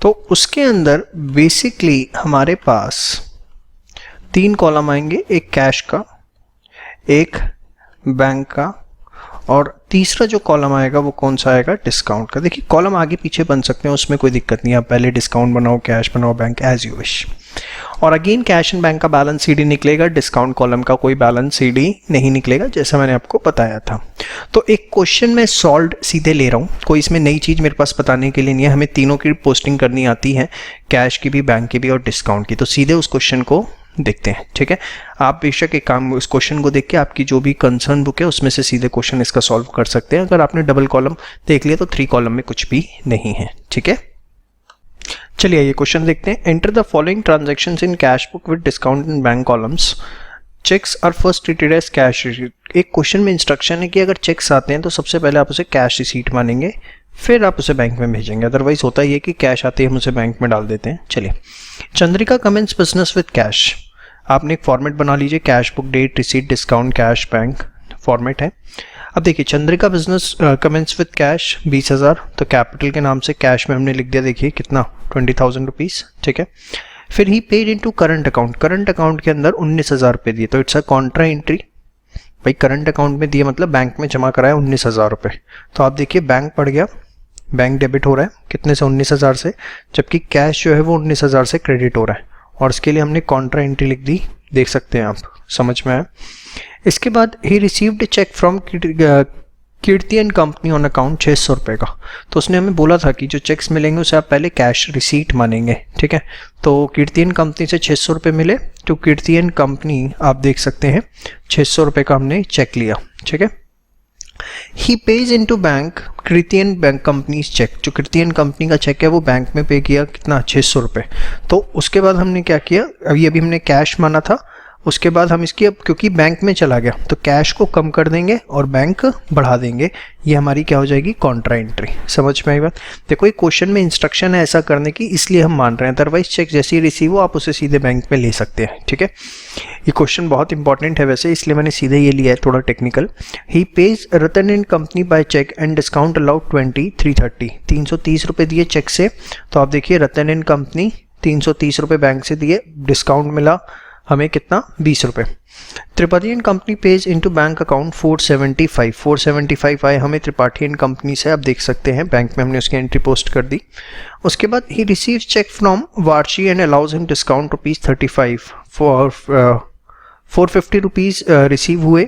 तो उसके अंदर बेसिकली हमारे पास 3 कॉलम आएंगे, एक कैश का, एक बैंक का, और तीसरा जो कॉलम आएगा वो कौन सा आएगा, डिस्काउंट का। देखिए कॉलम आगे पीछे बन सकते हैं, उसमें कोई दिक्कत नहीं है। आप पहले डिस्काउंट बनाओ, कैश बनाओ, बैंक, एज यू विश। और अगेन कैश एंड बैंक का बैलेंस सीडी निकलेगा, डिस्काउंट कॉलम का कोई बैलेंस सीडी नहीं निकलेगा, जैसा मैंने आपको बताया था। तो एक क्वेश्चन मैं सॉल्व सीधे ले रहा हूँ, कोई इसमें नई चीज़ मेरे पास बताने के लिए नहीं है। हमें तीनों की पोस्टिंग करनी आती है, कैश की भी, बैंक की भी और डिस्काउंट की। तो सीधे उस क्वेश्चन को देखते हैं, ठीक है। आप बेशक एक काम, उस क्वेश्चन को देख के आपकी जो भी कंसर्न बुक है उसमें से सीधे क्वेश्चन इसका सॉल्व कर सकते हैं। अगर आपने डबल कॉलम देख लिया तो 3 कॉलम में कुछ भी नहीं है, ठीक है। चलिए ये क्वेश्चन देखते हैं। Enter the following transactions in cash book with discount in bank columns. Cheques are first treated as cash receipt. एक क्वेश्चन में इंस्ट्रक्शन है कि अगर चेक्स आते हैं तो सबसे पहले आप उसे कैश रिसीट मानेंगे, फिर आप उसे बैंक में भेजेंगे। अदरवाइज होता ही है कि कैश आते ही हम उसे बैंक में डाल देते हैं। चलिए, Chandrika commence business with cash. आपने एक फॉर्मेट बना लीजिए, cash book, date, receipt, discount, cash, bank format है। अब देखिए Chandrika business commence with cash 20,000, तो कैपिटल के नाम से कैश में हमने लिख दिया, देखिए कितना, 20,000 रुपीज़, ठीक है। फिर he paid into current account, current account के अंदर 19,000 रुपये दिए, तो इट्स अ कॉन्ट्रा एंट्री। भाई करंट अकाउंट में दिए मतलब बैंक में जमा कराया 19,000 रुपये। तो आप देखिए बैंक पड़ गया, बैंक डेबिट हो रहा है कितने से, 19,000 से, जबकि कैश जो है वो 19,000 से क्रेडिट हो रहा है, और इसके लिए हमने कॉन्ट्रा एंट्री लिख दी देख सकते हैं आप, समझ में आया। इसके बाद he received cheque from Kirti and company on account 600 रुपये का। तो उसने हमें बोला था कि जो चेक्स मिलेंगे उसे आप पहले कैश रिसीट मानेंगे, ठीक है। तो कीर्ति एंड कंपनी से 600 रुपये मिले, तो कीर्ति एंड कंपनी आप देख सकते हैं 600 रुपये का हमने चेक लिया, ठीक है। He pays into bank Kirti and bank company's cheque, जो कीर्ति एंड कंपनी का चेक है वो बैंक में पे किया कितना, 600 रुपये। तो उसके बाद हमने क्या किया, अभी हमने कैश माना था, उसके बाद हम इसकी अब क्योंकि बैंक में चला गया तो कैश को कम कर देंगे और बैंक बढ़ा देंगे, ये हमारी क्या हो जाएगी, कॉन्ट्रा एंट्री। समझ में आई बात। देखो ये क्वेश्चन में इंस्ट्रक्शन है ऐसा करने की, इसलिए हम मान रहे हैं, अदरवाइज चेक जैसे ही रिसीव हो आप उसे सीधे बैंक में ले सकते हैं, ठीक है। ये क्वेश्चन बहुत इंपॉर्टेंट है वैसे, इसलिए मैंने सीधे ये लिया है, थोड़ा technical. He pays Ratan and company by cheque and discount allowed 330 330 रुपये दिए चेक से। तो आप देखिए रतन एंड कंपनी 330 रुपये बैंक से दिए, डिस्काउंट मिला हमें कितना, 20 रुपये। Tripathi and company page into bank account 475 आए हमें त्रिपाठी एंड कंपनी से, आप देख सकते हैं बैंक में हमने उसकी एंट्री पोस्ट कर दी। उसके बाद ही रिसीव चेक फ्रॉम वार्ची and allows him discount ₹35 for 450 rupees receive हुए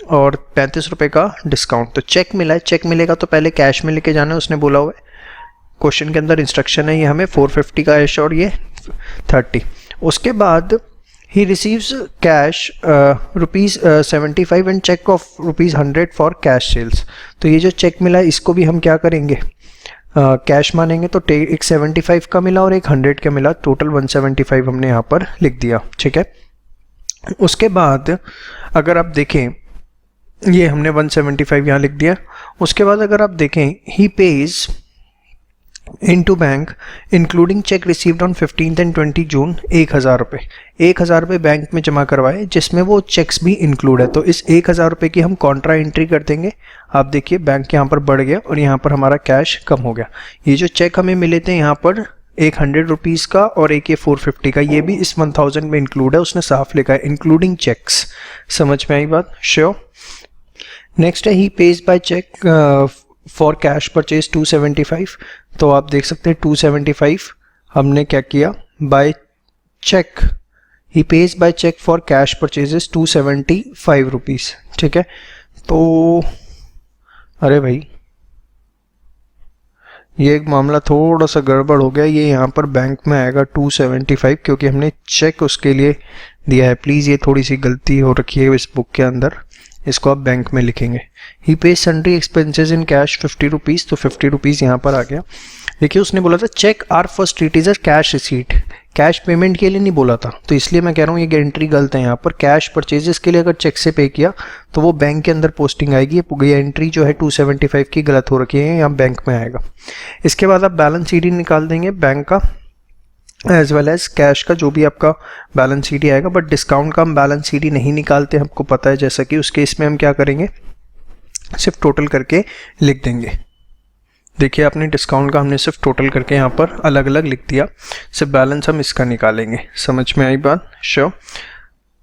और 35 रुपये का डिस्काउंट। तो चेक मिला है, चेक मिलेगा तो पहले कैश में लेके जाना है, उसने बोला हुआ है, क्वेश्चन के अंदर इंस्ट्रक्शन है, ये हमें 450 का है और ये 30। उसके बाद he receives cash ₹75 and check of ₹100 for cash sales। तो ये जो चेक मिला है इसको भी हम क्या करेंगे, कैश मानेंगे। तो एक 75 का मिला और एक 100 का मिला, टोटल 175 हमने यहाँ पर लिख दिया, ठीक है। उसके बाद अगर आप देखें, ये हमने 175 यहाँ लिख दिया। उसके बाद अगर आप देखें, he pays into bank including check received on 15 and 20 जून 1000 रुपये, 1000 रुपये बैंक में जमा करवाए जिसमें वो चेक्स भी इंक्लूड है। तो इस 1000 रुपये की हम कॉन्ट्रा एंट्री कर देंगे। आप देखिए बैंक यहाँ पर बढ़ गया और यहाँ पर हमारा कैश कम हो गया। ये जो चेक हमें मिले थे यहाँ पर एक 100 रुपीज़ का और एक ये 450 का, ये भी इस 1000 में इंक्लूड है, उसने साफ लिखा है इंक्लूडिंग चेक्स। समझ में आई बात, श्योर। नेक्स्ट है he pays by cheque for cash purchase 275। तो आप देख सकते हैं 275 हमने क्या किया, by cheque, he pays by cheque for cash purchases 275 rupees, ठीक है। तो अरे भाई ये एक मामला थोड़ा सा गड़बड़ हो गया, ये यहाँ पर बैंक में आएगा 275 क्योंकि हमने चेक उसके लिए दिया है। प्लीज़ ये थोड़ी सी गलती हो रखी है इस बुक के अंदर, इसको आप बैंक में लिखेंगे। ही पे sundry expenses in cash 50 rupees, तो 50 रुपीज़ यहाँ पर आ गया। देखिए उसने बोला था cheque are first treat is a cash receipt, cash payment के लिए नहीं बोला था, तो इसलिए मैं कह रहा हूँ ये एंट्री गलत है। यहाँ पर कैश परचेजेस के लिए अगर चेक से पे किया तो वो बैंक के अंदर पोस्टिंग आएगी, ये एंट्री जो है 275 की गलत हो रखी है, यहाँ बैंक में आएगा। इसके बाद आप बैलेंस शीट निकाल देंगे बैंक का एज वेल एज कैश का, जो भी आपका बैलेंस शीट आएगा। बट डिस्काउंट का हम बैलेंस शीट नहीं निकालते, हमको पता है, जैसा कि उसके इसमें हम क्या करेंगे, सिर्फ टोटल करके लिख देंगे। देखिए आपने डिस्काउंट का हमने सिर्फ टोटल करके यहाँ पर अलग अलग लिख दिया, सिर्फ बैलेंस हम इसका निकालेंगे। समझ में आई बात, श्योर।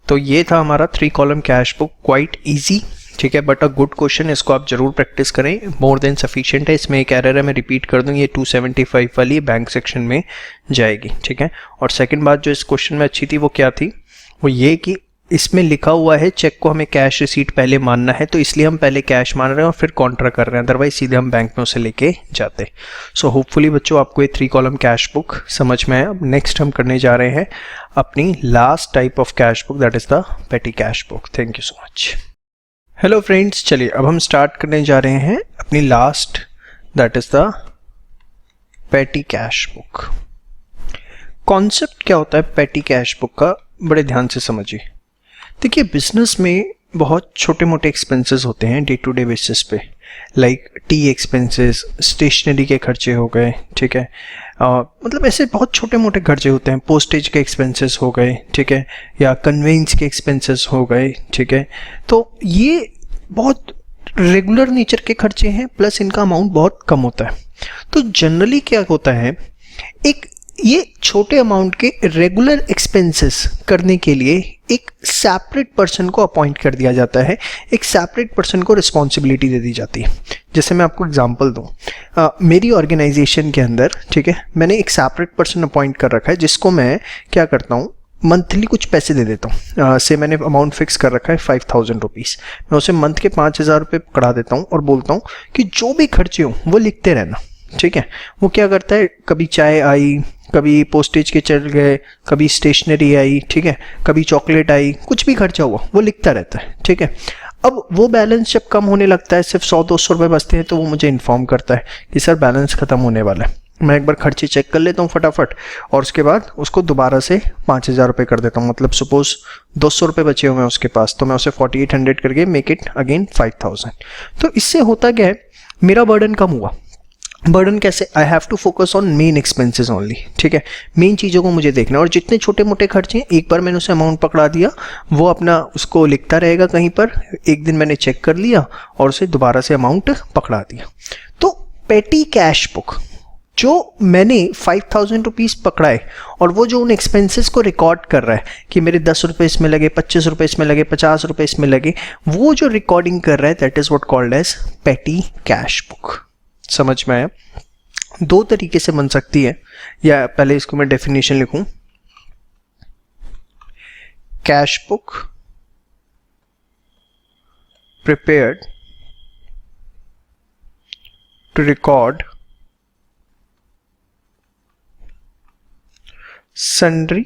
तो ये था हमारा 3 column cash book, quite easy, ठीक है, बट अ गुड क्वेश्चन, इसको आप जरूर प्रैक्टिस करें, मोर देन सफिशिएंट है। इसमें एक एरर है, मैं रिपीट कर दूं, ये 275 वाली बैंक सेक्शन में जाएगी, ठीक है। और सेकंड बात जो इस क्वेश्चन में अच्छी थी वो क्या थी, वो ये कि इसमें लिखा हुआ है चेक को हमें कैश रिसीट पहले मानना है, तो इसलिए हम पहले कैश मान रहे हैं और फिर कॉन्ट्रा कर रहे हैं, अदरवाइज सीधे हम बैंक में उसे लेके जाते। सो होपफुली बच्चों आपको ये 3 कॉलम कैश बुक समझ में आया। अब नेक्स्ट हम करने जा रहे हैं अपनी last type of cash book, that is the पेटी cash book. Thank you so much. Hello friends, चलिए अब हम स्टार्ट करने जा रहे हैं अपनी लास्ट, दैट इज द पेटी कैश बुक। कॉन्सेप्ट क्या होता है पेटी कैश बुक का, बड़े ध्यान से समझिए। देखिए बिजनेस में बहुत छोटे मोटे एक्सपेंसेस होते हैं डे टू डे बेसिस पे, लाइक टी एक्सपेंसेस, स्टेशनरी के खर्चे हो गए, ठीक है, मतलब ऐसे बहुत छोटे मोटे खर्चे होते हैं, पोस्टेज के एक्सपेंसेस हो गए, ठीक है, या कन्वेंस के एक्सपेंसेस हो गए, ठीक है। तो ये बहुत रेगुलर नेचर के खर्चे हैं, प्लस इनका अमाउंट बहुत कम होता है। तो जनरली क्या होता है, एक ये छोटे अमाउंट के रेगुलर एक्सपेंसेस करने के लिए एक सेपरेट पर्सन को अपॉइंट कर दिया जाता है, एक सेपरेट पर्सन को रिस्पॉन्सिबिलिटी दे दी जाती है। जैसे मैं आपको एग्जांपल दूं, मेरी ऑर्गेनाइजेशन के अंदर, ठीक है, मैंने एक सेपरेट पर्सन अपॉइंट कर रखा है जिसको मैं क्या करता हूं, मंथली कुछ पैसे दे देता हूँ। से मैंने अमाउंट फिक्स कर रखा है 5000 रुपीज़, मैं उसे मंथ के 5000 रुपये पकड़ा देता हूँ और बोलता हूँ कि जो भी खर्चे हो वो लिखते रहना, ठीक है। वो क्या करता है, कभी चाय आई, कभी पोस्टेज के चल गए, कभी स्टेशनरी आई, ठीक है, कभी चॉकलेट आई, कुछ भी खर्चा हुआ वो लिखता रहता है, ठीक है। अब वो बैलेंस जब कम होने लगता है, सिर्फ 100-200 रुपये बचते हैं, तो वो मुझे इन्फॉर्म करता है कि सर बैलेंस ख़त्म होने वाला है। मैं एक बार खर्चे चेक कर लेता हूँ फटाफट, और उसके बाद उसको दोबारा से 5000 रुपये कर देता हूँ। मतलब सपोज 200 रुपये बचे हुए हैं उसके पास, तो मैं उसे 4800 करके मेक इट अगेन 5000। तो इससे होता क्या है, मेरा बर्डन कम हुआ। बर्डन कैसे, I have to focus on main expenses only, ठीक है। मेन चीज़ों को मुझे देखना है, और जितने छोटे मोटे खर्चे हैं, एक बार मैंने उसे अमाउंट पकड़ा दिया, वो अपना उसको लिखता रहेगा कहीं पर। एक दिन मैंने चेक कर लिया और उसे दोबारा से अमाउंट पकड़ा दिया। तो पेटी कैश बुक, जो मैंने 5000 रुपीज़ पकड़ाए और वो जो उन एक्सपेंसेस को रिकॉर्ड कर रहा है कि मेरे 10 रुपये इसमें लगे, 25 रुपये इसमें लगे, 50 रुपये इसमें लगे, वो जो रिकॉर्डिंग कर रहा है, that is what called as petty cash book. समझ में आया? दो तरीके से बन सकती है, या पहले इसको मैं डेफिनेशन लिखूं। Cash book prepared to record sundry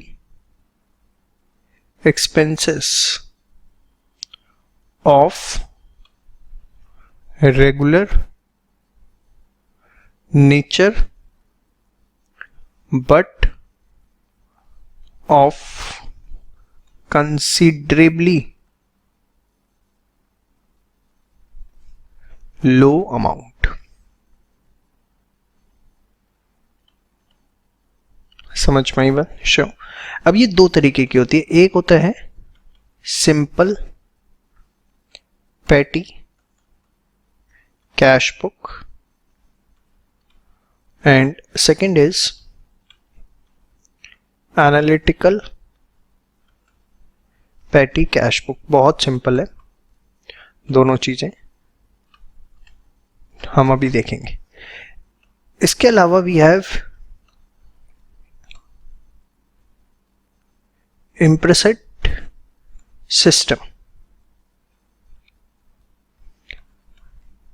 expenses of regular nature but of considerably low amount। समझ में आई बात? श्योर। अब ये दो तरीके की होती है, एक होता है सिंपल पेटी cash book and second is analytical पेटी कैश बुक। बहुत सिंपल है दोनों चीजें, हम अभी देखेंगे। इसके अलावा वी हैव इम्प्रेसेट सिस्टम।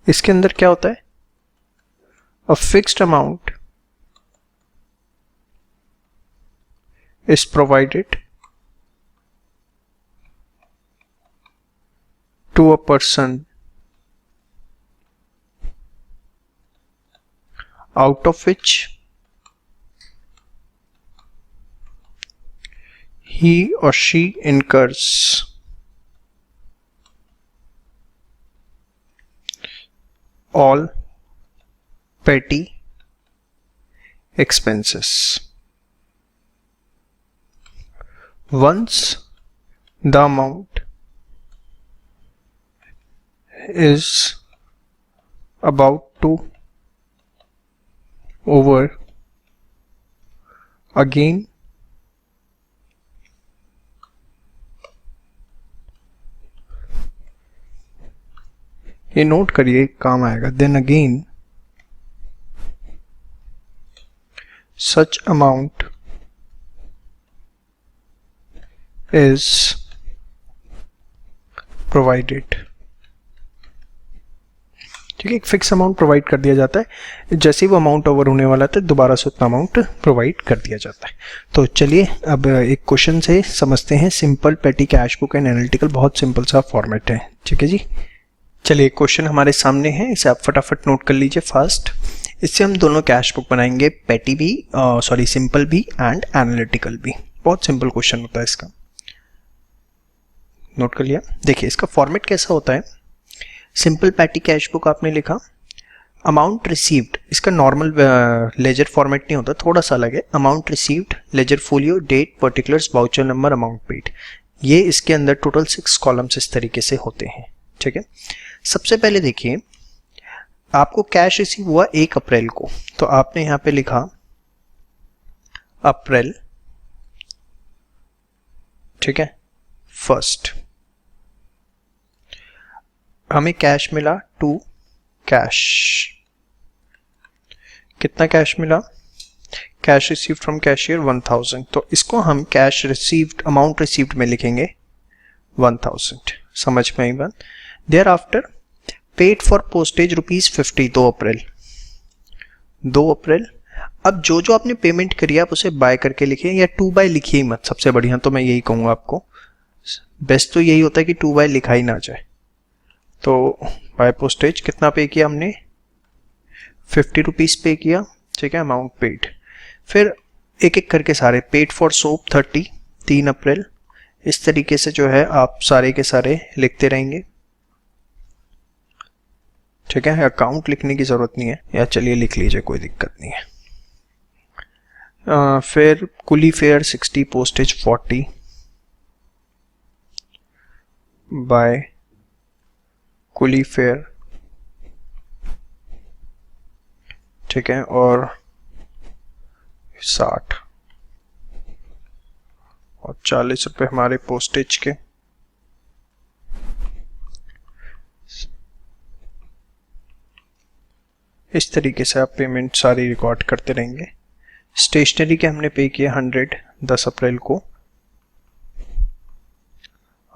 इसके अंदर क्या होता है, a fixed amount is provided to a person out of which he or she incurs all petty expenses. Once the amount is about to over, again ये नोट करिए, काम आएगा। Then again such amount is provided. ठीक है, एक fix amount provide कर दिया जाता है, जैसे ही वो अमाउंट ओवर होने वाला था दोबारा से उतना अमाउंट प्रोवाइड कर दिया जाता है। तो चलिए अब एक क्वेश्चन से समझते हैं सिंपल पेटी कैश बुक एंड एनालिटिकल। बहुत सिंपल सा फॉर्मेट है, ठीक है जी। चलिए क्वेश्चन हमारे सामने है, इसे आप फटाफट नोट कर लीजिए फास्ट। इससे हम दोनों कैश बुक बनाएंगे, पेटी भी सिंपल भी एंड एनालिटिकल भी। बहुत सिंपल क्वेश्चन होता है इसका, नोट कर लिया। देखिए इसका फॉर्मेट कैसा होता है। सिंपल पेटी कैश बुक आपने लिखा, अमाउंट रिसीव्ड, इसका नॉर्मल लेजर फॉर्मेट नहीं होता, थोड़ा सा अलग है। Amount received, ledger folio, date, particulars, voucher number, amount paid. ये इसके अंदर टोटल 6 कॉलम्स इस तरीके से होते हैं, ठीक है। सबसे पहले देखिए आपको कैश रिसीव हुआ 1 अप्रैल को, तो आपने यहां पे लिखा अप्रैल, ठीक है, 1st। हमें कैश मिला 2 कैश। कितना कैश मिला? कैश रिसीव्ड फ्रॉम कैशियर 1000, तो इसको हम कैश रिसीव्ड अमाउंट रिसीव्ड में लिखेंगे 1000। समझ में आई बात। Thereafter paid for postage ₹50, 2 April. 2 April. अब जो जो आपने पेमेंट करी आप उसे बाय करके लिखिए, या 2 बाय लिखिए ही मत। सबसे बढ़िया तो मैं यही कहूँगा आपको, बेस्ट तो यही होता है कि 2 बाय लिखा ही ना जाए। तो बाय पोस्टेज कितना पे किया हमने, ₹50 पे किया, ठीक है, अमाउंट पेड। फिर एक एक करके सारे, पेड फॉर सोप 30, 3 अप्रैल। इस तरीके से जो है आप सारे के सारे लिखते रहेंगे, ठीक है। अकाउंट लिखने की जरूरत नहीं है, या चलिए लिख लीजिए, कोई दिक्कत नहीं है। फिर कुली फेयर 60, पोस्टेज 40 बाय कुली फेयर, ठीक है, और 60 और ₹40 हमारे पोस्टेज के। इस तरीके से आप पेमेंट सारी रिकॉर्ड करते रहेंगे। स्टेशनरी के हमने पे किए 100, 10 अप्रैल को।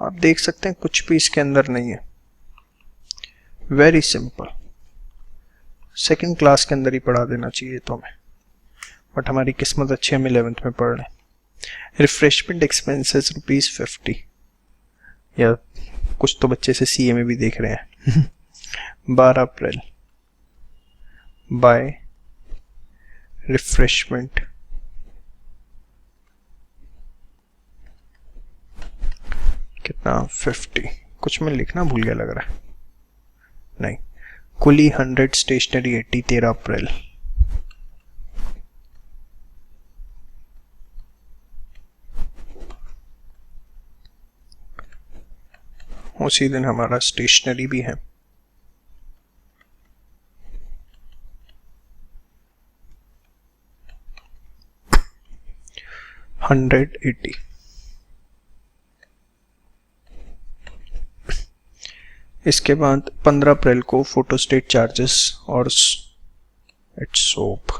आप देख सकते हैं कुछ भी इसके अंदर नहीं है, वेरी सिंपल। सेकंड क्लास के अंदर ही पढ़ा देना चाहिए तो हमें, बट हमारी किस्मत अच्छी, हम 11th में पढ़ रहे हैं। रिफ्रेशमेंट एक्सपेंसेस ₹50, या कुछ तो बच्चे से सीए में भी देख रहे हैं। 12 अप्रैल बाय रिफ्रेशमेंट, कितना 50, कुछ मैं लिखना भूल गया लग रहा है, नहीं। कुली 100, स्टेशनरी 80, 13 अप्रैल। उसी दिन हमारा स्टेशनरी भी है। $180। इसके बाद 15 अप्रैल को फोटोस्टेट चार्जेस और इट्स सोप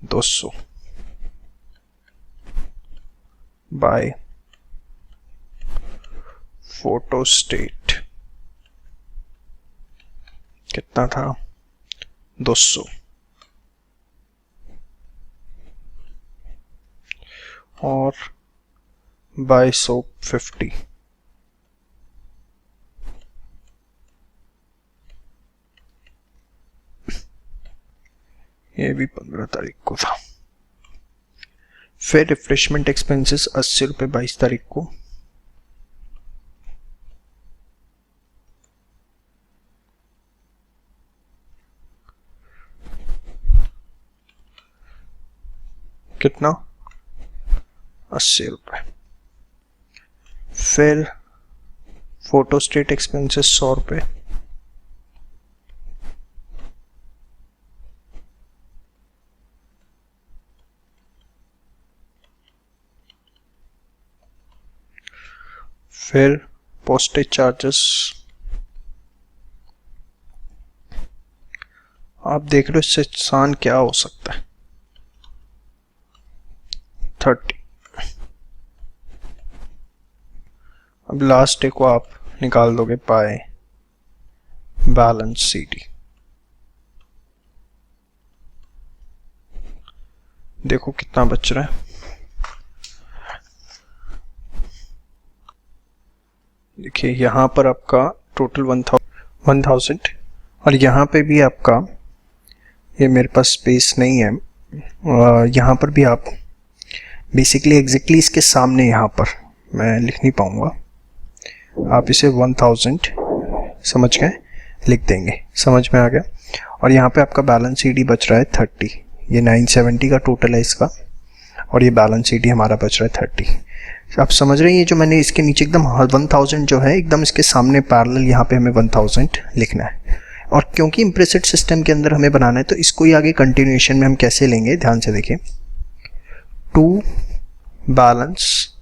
200 बाय फोटोस्टेट, कितना था, 200, और बाय सोप 50। ये भी 15 तारीख को था। फिर रिफ्रेशमेंट एक्सपेंसेस ₹80, 22 तारीख को। कितना, ₹80। फिर फोटोस्टेट एक्सपेंसेस ₹100। फिर पोस्टेज चार्जेस, आप देख रहे हो इससे आसान क्या हो सकता है, 30। अब लास्ट डे को आप निकाल दोगे बाय बैलेंस सीडी। देखो कितना बच रहा है, देखिए यहाँ पर आपका टोटल 1000, और यहाँ पे भी आपका, ये मेरे पास स्पेस नहीं है, यहाँ पर भी आप बेसिकली एग्जैक्टली इसके सामने यहाँ पर मैं लिख नहीं पाऊँगा, आप इसे 1000 समझ गए लिख देंगे, समझ में आ गया। और यहाँ पे आपका बैलेंस सीडी बच रहा है 30, ये 970 का टोटल है इसका, और ये बैलेंस सीडी हमारा बच रहा है 30। आप समझ रहे हैं, ये जो मैंने इसके नीचे एकदम 1000 जो है एकदम इसके सामने पैरेलल यहाँ पे हमें 1000 लिखना है। और क्योंकि इम्प्लिसिट सिस्टम के अंदर हमें बनाना है तो इसको ही आगे कंटिन्यूएशन में हम कैसे लेंगे, ध्यान से देखिए। टू बैलेंस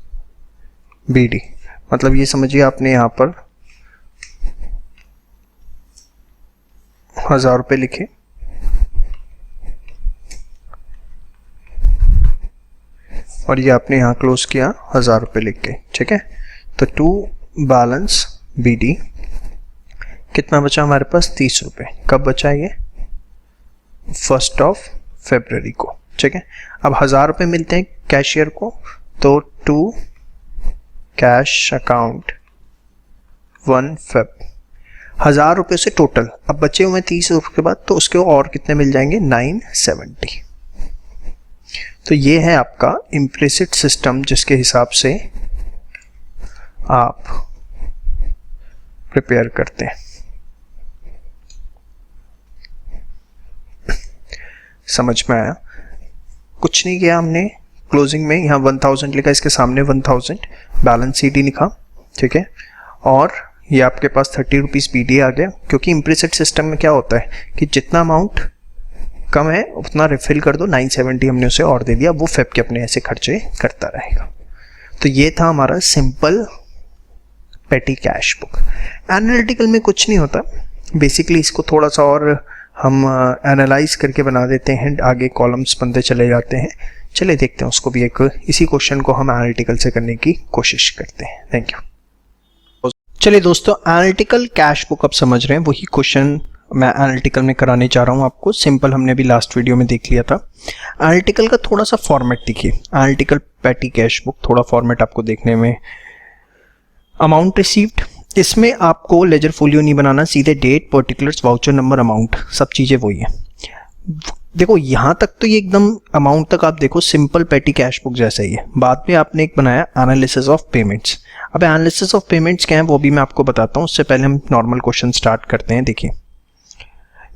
बीडी, मतलब ये समझिए आपने यहाँ पर 1000 रुपये लिखे, और ये आपने यहाँ क्लोज किया 1000 रुपये लिख के, ठीक है। तो टू बैलेंस BD कितना बचा हमारे पास, 30 रुपये। कब बचा ये, 1 फरवरी को, ठीक है। अब 1000 रुपये मिलते हैं कैशियर को, तो टू कैश अकाउंट 1 Feb, 1000 रुपये से टोटल अब बचे हुए 30 रुपये के बाद, तो उसके और कितने मिल जाएंगे, 970। तो ये है आपका इम्प्लिसिट सिस्टम जिसके हिसाब से आप प्रिपेयर करते हैं। समझ में आया? कुछ नहीं किया हमने, क्लोजिंग में यहाँ 1000 लिखा, इसके सामने 1000 बैलेंस CD लिखा, ठीक है। और ये आपके पास 30 रुपीज़ BD आ गया, क्योंकि इम्प्लिसिट सिस्टम में क्या होता है कि जितना अमाउंट कम है उतना रिफिल कर दो, 970 हमने उसे और दे दिया, वो फेब के अपने ऐसे खर्चे करता रहेगा। तो ये था हमारा सिंपल पेटी कैश बुक। एनालिटिकल में कुछ नहीं होता, बेसिकली इसको थोड़ा सा और हम एनालाइज करके बना देते हैं, आगे कॉलम्स बनते चले जाते हैं। चलिए देखते हैं उसको भी, एक इसी क्वेश्चन को हम एनालिटिकल से करने की कोशिश करते हैं। Thank you. चलिए दोस्तों, एनालिटिकल कैश बुक अब समझ रहे हैं, वही क्वेश्चन मैं एनालिटिकल में कराने जा रहा हूँ आपको। सिंपल हमने भी लास्ट वीडियो में देख लिया था। एनालिटिकल का थोड़ा सा फॉर्मेट देखिए, एनालिटिकल पेटी कैश बुक, थोड़ा फॉर्मेट आपको देखने में, अमाउंट रिसीव्ड, इसमें आपको लेजर फोलियो नहीं बनाना, सीधे date, particulars, voucher number, amount, सब चीज़ें वही है। देखो यहाँ तक तो ये एकदम अमाउंट तक आप देखो सिंपल पेटी कैश बुक जैसा ही है। बाद में आपने एक बनाया एनालिसिस ऑफ पेमेंट्स। अब एनालिसिस ऑफ पेमेंट्स क्या है वो भी मैं आपको बताता हूँ, उससे पहले हम नॉर्मल क्वेश्चन स्टार्ट करते हैं। देखिए,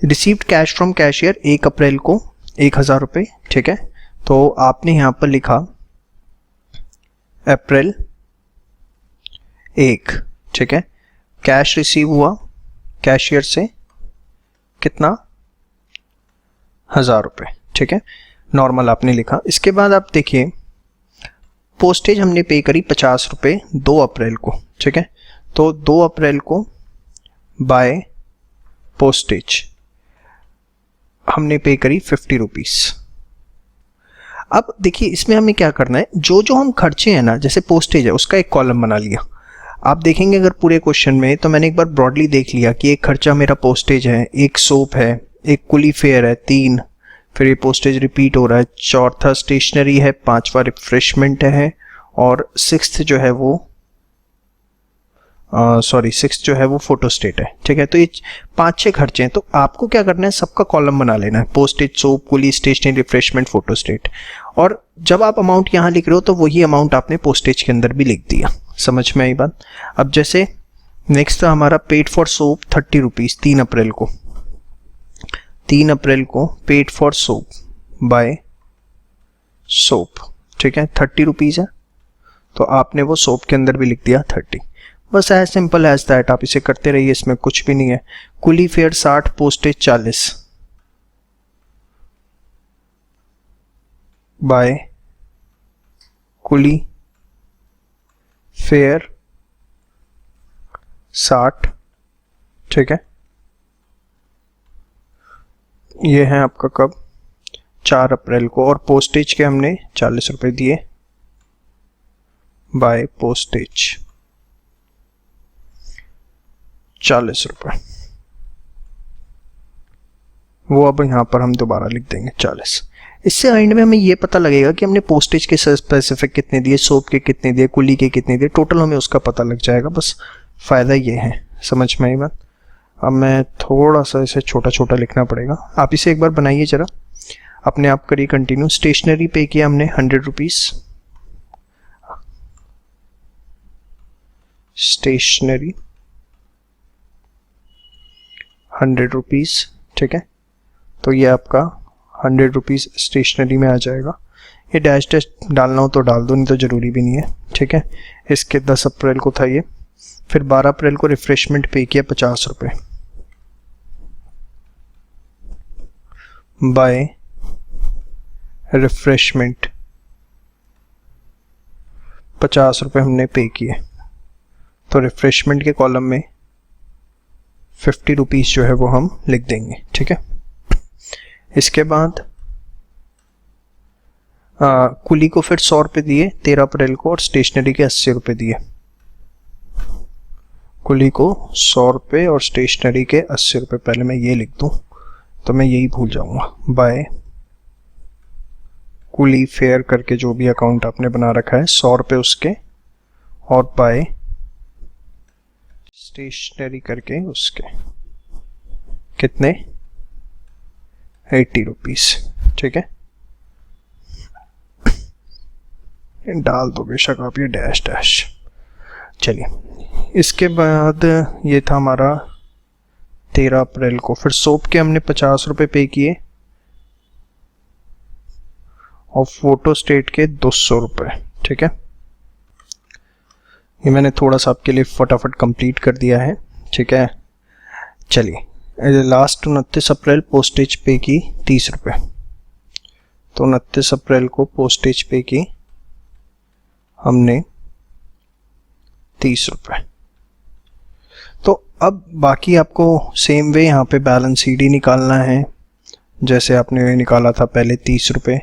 रिसीव्ड कैश फ्रॉम कैशियर 1 अप्रैल को 1000 रुपये, ठीक है। तो आपने यहाँ पर लिखा अप्रैल 1, ठीक है। कैश रिसीव हुआ कैशियर से कितना, 1000 रुपये, ठीक है। नॉर्मल आपने लिखा। इसके बाद आप देखिए, पोस्टेज हमने पे करी 50 रुपये 2 अप्रैल को, ठीक है। तो 2 अप्रैल को बाय पोस्टेज हमने पे करी 50 रुपीज़। अब देखिए इसमें हमें क्या करना है, जो जो हम खर्चे हैं ना, जैसे पोस्टेज है उसका एक कॉलम बना लिया। आप देखेंगे अगर पूरे क्वेश्चन में, तो मैंने एक बार ब्रॉडली देख लिया कि एक खर्चा मेरा पोस्टेज है, एक सोप है, एक कुली फेयर है, 3, फिर ये पोस्टेज रिपीट हो रहा है, चौथा स्टेशनरी है, 5वां रिफ्रेशमेंट है, और 6th जो है वो 6th जो है वो फोटोस्टेट है, ठीक है। तो ये 5-6 खर्चे हैं, तो आपको क्या करना है, सबका कॉलम बना लेना है, पोस्टेज, सोप, कुली, स्टेशनरी, रिफ्रेशमेंट, फोटोस्टेट। और जब आप अमाउंट यहाँ लिख रहे हो तो वही अमाउंट आपने पोस्टेज के अंदर भी लिख दिया। समझ में आई बात? अब जैसे नेक्स्ट था हमारा paid for soap 30 rupees 3 April को, 3 अप्रैल को paid for soap by soap, ठीक है, 30 रुपीज़ है, तो आपने वो सोप के अंदर भी लिख दिया 30। बस एज सिंपल एज दैट, आप इसे करते रहिए, इसमें कुछ भी नहीं है। कुली फेयर 60, पोस्टेज 40 बाय कुली फेयर 60, ठीक है। ये है आपका कब, 4 अप्रैल को, और पोस्टेज के हमने 40 रुपये दिए बाय पोस्टेज 40 रुपये, वो अब यहाँ पर हम दोबारा लिख देंगे 40। इससे एंड में हमें ये पता लगेगा कि हमने पोस्टेज के स्पेसिफिक कितने दिए, सोप के कितने दिए, कुली के कितने दिए, टोटल हमें उसका पता लग जाएगा। बस फ़ायदा ये है, समझ में आई बात? अब मैं थोड़ा सा इसे छोटा छोटा लिखना पड़ेगा, आप इसे एक बार बनाइए जरा, अपने आप करिए कंटिन्यू। स्टेशनरी पे किया हमने 100 रुपीज़, स्टेशनरी 100 रुपीज़, ठीक है। तो ये आपका 100 रुपीज़ स्टेशनरी में आ जाएगा। ये डैश डैश डालना हो तो डाल दो, नहीं तो ज़रूरी भी नहीं है, ठीक है। इसके 10 अप्रैल को था ये। फिर 12 अप्रैल को रिफ्रेशमेंट पे किया 50 रुपये बाय रिफ्रेशमेंट, 50 रुपये हमने पे किए, तो रिफ्रेशमेंट के कॉलम में 50 रुपीज़ जो है वो हम लिख देंगे, ठीक है। इसके बाद कुली को फिर 100 रुपये दिए 13 अप्रैल को और स्टेशनरी के 80 रुपये दिए। कुली को 100 रुपये और स्टेशनरी के 80 रुपये, पहले मैं ये लिख दूँ तो मैं यही भूल जाऊँगा। बाय कुली फेयर करके जो भी अकाउंट आपने बना रखा है 100 रुपये उसके, और बाय स्टेशनरी करके उसके कितने 80 रुपीज़। ठीक है, डाल दो बेशक आप ये डैश डैश। चलिए, इसके बाद ये था हमारा 13 अप्रैल को। फिर सोप के हमने 50 रुपये पे किए और फोटो स्टेट के 200 रुपये। ठीक है, ये मैंने थोड़ा सा आपके लिए फटाफट कंप्लीट कर दिया है। ठीक है, चलिए लास्ट 29 अप्रैल पोस्टेज पे की 30 रुपये। तो 29 अप्रैल को पोस्टेज पे की हमने 30 रुपये। तो अब बाकी आपको सेम वे यहाँ पे बैलेंस सीडी निकालना है, जैसे आपने निकाला था पहले 30 रुपये,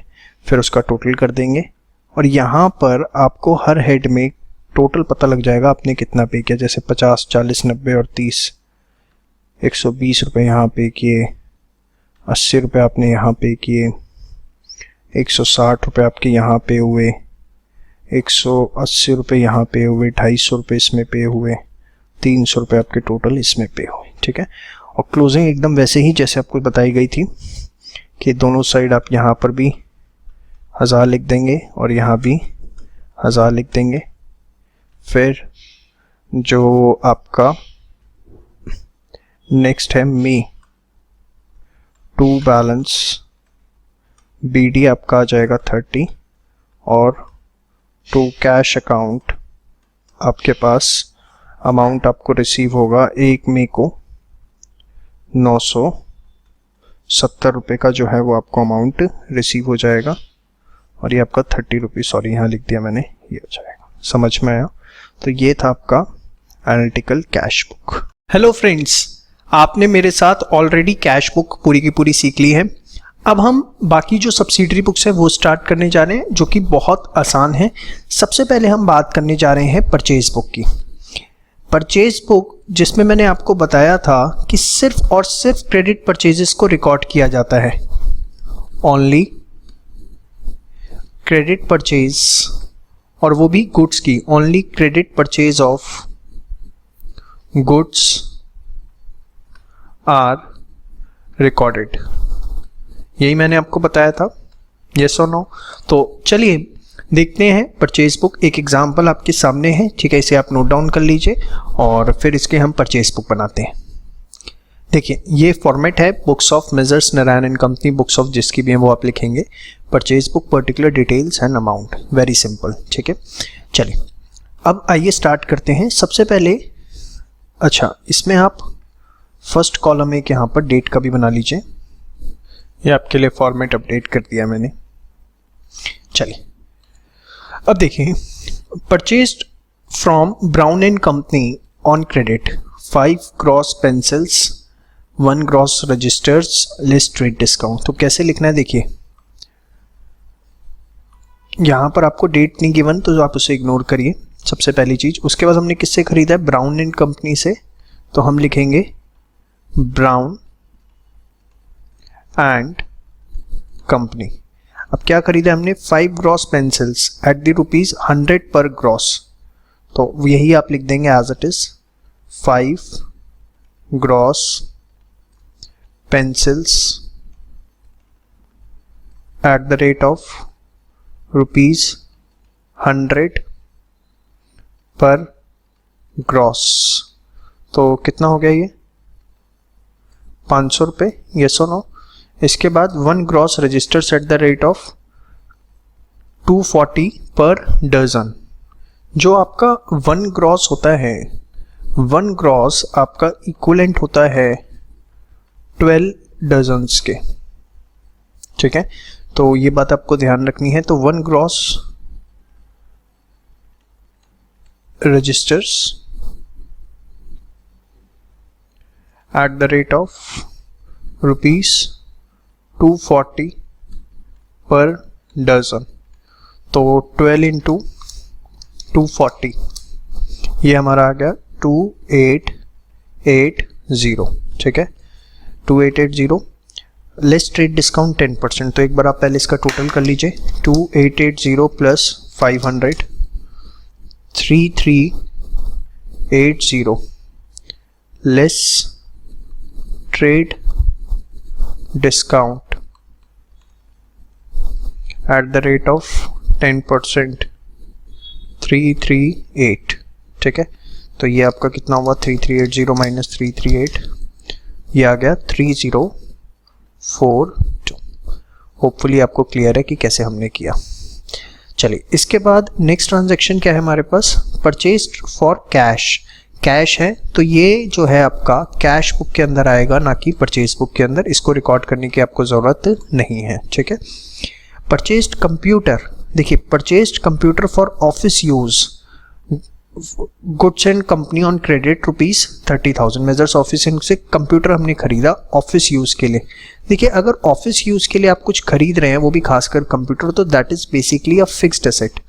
फिर उसका टोटल कर देंगे और यहाँ पर आपको हर हेड में टोटल पता लग जाएगा आपने कितना पे किया। जैसे 50, 40, 90 और 30, 120 रुपये यहाँ पे किए, 80 रुपये आपने यहाँ पे किए, 160 रुपये आपके यहाँ पे हुए, 180 रुपये यहाँ पे हुए, 250 रुपये इसमें पे हुए, 300 रुपये आपके टोटल इसमें पे हुए। ठीक है, और क्लोजिंग एकदम वैसे ही जैसे आपको बताई गई थी कि दोनों साइड आप यहाँ पर भी 1000 लिख देंगे और यहाँ भी 1000 लिख देंगे। फिर जो आपका नेक्स्ट है मी टू बैलेंस, BD आपका आ जाएगा 30 और टू कैश अकाउंट आपके पास अमाउंट आपको रिसीव होगा 1 मई को 970 रुपये का जो है वो आपको अमाउंट रिसीव हो जाएगा और ये आपका 30 रुपये, सॉरी यहाँ लिख दिया मैंने, ये हो जाएगा। समझ में आया? तो ये था आपका analytical cash book. Hello friends, आपने मेरे साथ ऑलरेडी कैश बुक पूरी की पूरी सीख ली है। अब हम बाकी जो सब्सिडरी बुक्स है वो स्टार्ट करने जा रहे हैं, जो कि बहुत आसान है। सबसे पहले हम बात करने जा रहे हैं परचेज बुक की। परचेज बुक जिसमें मैंने आपको बताया था कि सिर्फ और सिर्फ क्रेडिट परचेजेस को रिकॉर्ड किया जाता है। ओनली क्रेडिट परचेज, और वो भी गुड्स की। Only credit purchase of goods are recorded. यही मैंने आपको बताया था, यस और नो। तो चलिए देखते हैं परचेज बुक। एक एग्जांपल आपके सामने है, ठीक है, इसे आप नोट डाउन कर लीजिए और फिर इसके हम परचेज बुक बनाते हैं। देखिए ये फॉर्मेट है books of measures Narayan and company, books of जिसकी भी है वो आप लिखेंगे। Purchase book, particular details and amount, very simple. ठीक है, चलिए अब आइए स्टार्ट करते हैं। सबसे पहले अच्छा, इसमें आप फर्स्ट कॉलम एक यहाँ पर डेट का भी बना लीजिए। ये आपके लिए फॉर्मेट अपडेट कर दिया मैंने। चलिए अब देखिए, purchased from Brown and company on credit 5 gross pencils, 1 gross registers, list trade discount. तो कैसे लिखना है देखिए, यहाँ पर आपको डेट नहीं गिवन तो आप उसे इग्नोर करिए, सबसे पहली चीज। उसके बाद हमने किससे खरीदा है? ब्राउन एंड कंपनी से, तो हम लिखेंगे ब्राउन एंड कंपनी। अब क्या खरीदा हमने? 5 gross pencils at the ₹100 per gross, तो यही आप लिख देंगे as it is 5 gross pencils at the rate of ₹100 per gross. तो कितना हो गया ये? 500 रुपये, यस और नो। इसके बाद 1 gross registers at the rate of 240 per dozen. जो आपका 1 ग्रॉस होता है, 1 ग्रॉस आपका इक्वलेंट होता है 12 डजन्स के। ठीक है, तो ये बात आपको ध्यान रखनी है। तो 1 gross registers at the rate of ₹240 per dozen. तो 12 इंटू 240, ये हमारा आ गया 2880, ठीक है 2880 लेस ट्रेड डिस्काउंट 10%। तो एक बार आप पहले इसका टोटल कर लीजिए, 2880 plus 500 3380 less trade discount at the rate of 10% 338, ठीक है। तो ये आपका कितना हुआ 3380 माइनस 338, ये आ गया 3042। होपफुली आपको क्लियर है कि कैसे हमने किया। चलिए इसके बाद नेक्स्ट ट्रांजैक्शन क्या है हमारे पास, परचेज फॉर कैश। कैश है तो ये जो है आपका कैश बुक के अंदर आएगा, ना कि परचेज बुक के अंदर। इसको रिकॉर्ड करने की आपको ज़रूरत नहीं है, ठीक है। परचेज्ड कंप्यूटर, देखिए purchased computer for office use, goods and company on credit ₹30,000। Measures office से कंप्यूटर हमने खरीदा ऑफिस यूज़ के लिए। देखिए अगर ऑफिस यूज़ के लिए आप कुछ खरीद रहे हैं, वो भी खासकर कंप्यूटर, तो that is basically a fixed asset.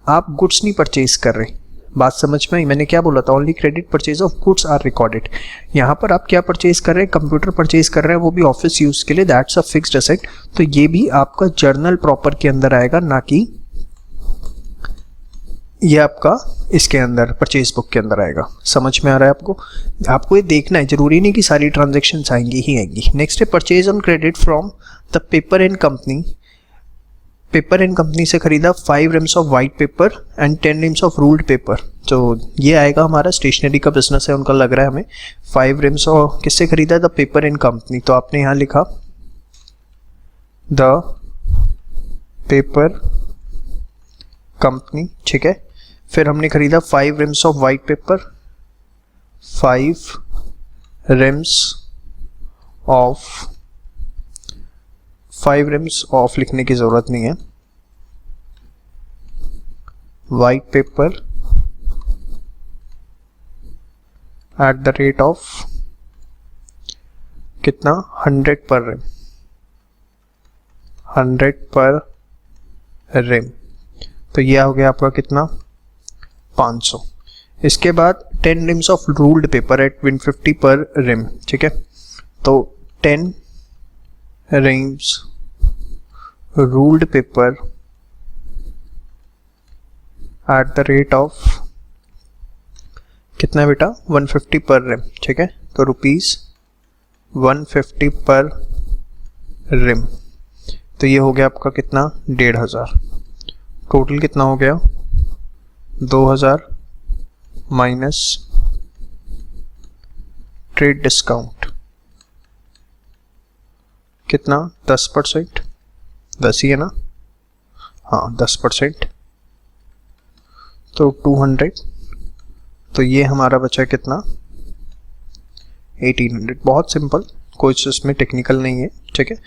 आप गुड्स नहीं परचेज कर रहे। बात समझ में आई? मैंने क्या बोला था, only credit purchase of goods are recorded. यहाँ पर आप क्या परचेज कर रहे हैं, कंप्यूटर परचेज कर रहे हैं, वो भी ऑफिस यूज़ के लिए, दैट्स अ फिक्स्ड एसेट। तो ये भी आपका जर्नल प्रॉपर के अंदर आएगा, ना कि ये आपका इसके अंदर परचेज बुक के अंदर आएगा। समझ में आ रहा है आपको? आपको ये देखना है, जरूरी नहीं कि सारी ट्रांजैक्शंस आएंगी ही आएंगी। नेक्स्ट है purchase on credit from the paper and company. Paper and company से खरीदा 5 RIMS of white paper and 10 reams of ruled paper. तो ये आएगा, हमारा स्टेशनरी का बिजनेस है उनका, लग रहा है हमें। 5 रिम्स और किससे खरीदा, द पेपर एंड कंपनी। तो आपने यहाँ लिखा द पेपर कंपनी, ठीक है। फिर हमने खरीदा 5 RIMS of white paper, 5 RIMS of, 5 RIMS of लिखने की जरूरत नहीं है, white paper at the rate of कितना 100 पर रिम, 100 पर रिम। तो यह हो गया आपका कितना 500। इसके बाद 10 reams of ruled paper at 150 per ream, ठीक है। तो 10 reams ruled paper at the rate of कितना बेटा 150 पर रिम, ठीक है। तो ₹150 पर रिम। तो ये हो गया आपका कितना 1500। टोटल कितना हो गया 2000 माइनस ट्रेड डिस्काउंट कितना 10%, 10 ही है ना, हाँ 10%। तो 200। तो ये हमारा बचा कितना 1800। बहुत सिंपल, कोई इसमें टेक्निकल नहीं है, ठीक है।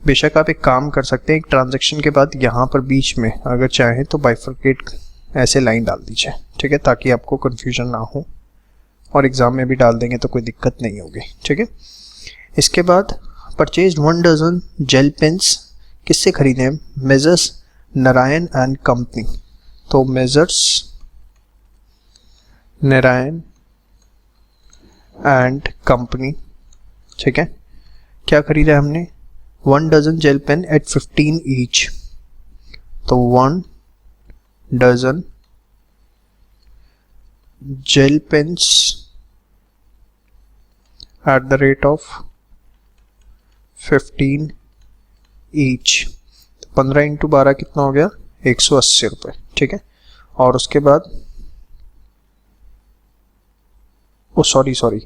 बेशक आप एक काम कर सकते हैं, एक ट्रांजैक्शन के बाद यहाँ पर बीच में अगर चाहें तो बाइफरकेट ऐसे लाइन डाल दीजिए, ठीक है, ताकि आपको कन्फ्यूजन ना हो, और एग्ज़ाम में भी डाल देंगे तो कोई दिक्कत नहीं होगी, ठीक है। इसके बाद परचेज 1 डजन जेल पेन्स, किससे खरीदे हैं, मेजर्स नारायण एंड कंपनी। तो मेजर्स नारायण एंड कंपनी, ठीक है। क्या खरीदा है हमने 1 dozen gel pen at 15 each. तो 1 dozen gel pens at the rate of 15 each. 15 into 12 कितना हो गया 180 रुपये, ठीक है। और उसके बाद sorry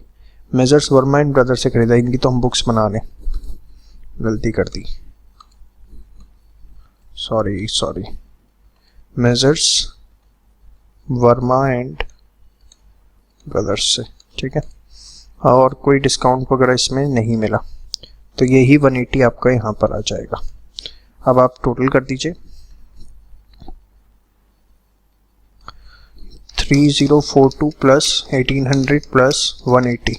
messrs Verma and brother से खरीदा, इनकी तो हम बुक्स बना लें, गलती कर दी, sorry messrs Verma and brothers से, ठीक है। और कोई डिस्काउंट वगैरह इसमें नहीं मिला, तो यही 180 आपका यहाँ पर आ जाएगा। अब आप टोटल कर दीजिए 3042 प्लस 1800 प्लस 180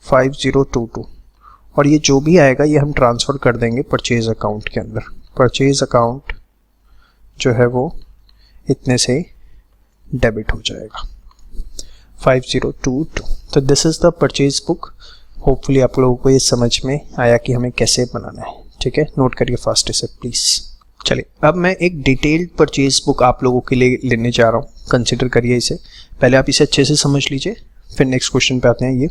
5022। और ये जो भी आएगा ये हम ट्रांसफ़र कर देंगे परचेज अकाउंट के अंदर। परचेज अकाउंट जो है वो इतने से डेबिट हो जाएगा 5022। तो this is the purchase book. Hopefully आप लोगों को ये समझ में आया कि हमें कैसे बनाना है। ठीक है, नोट करिए फास्ट से प्लीज़। चलिए, अब मैं एक डिटेल्ड परचेज बुक आप लोगों के लिए लेने जा रहा हूँ। कंसिडर करिए इसे, पहले आप इसे अच्छे से समझ लीजिए, फिर नेक्स्ट क्वेश्चन पे आते हैं। ये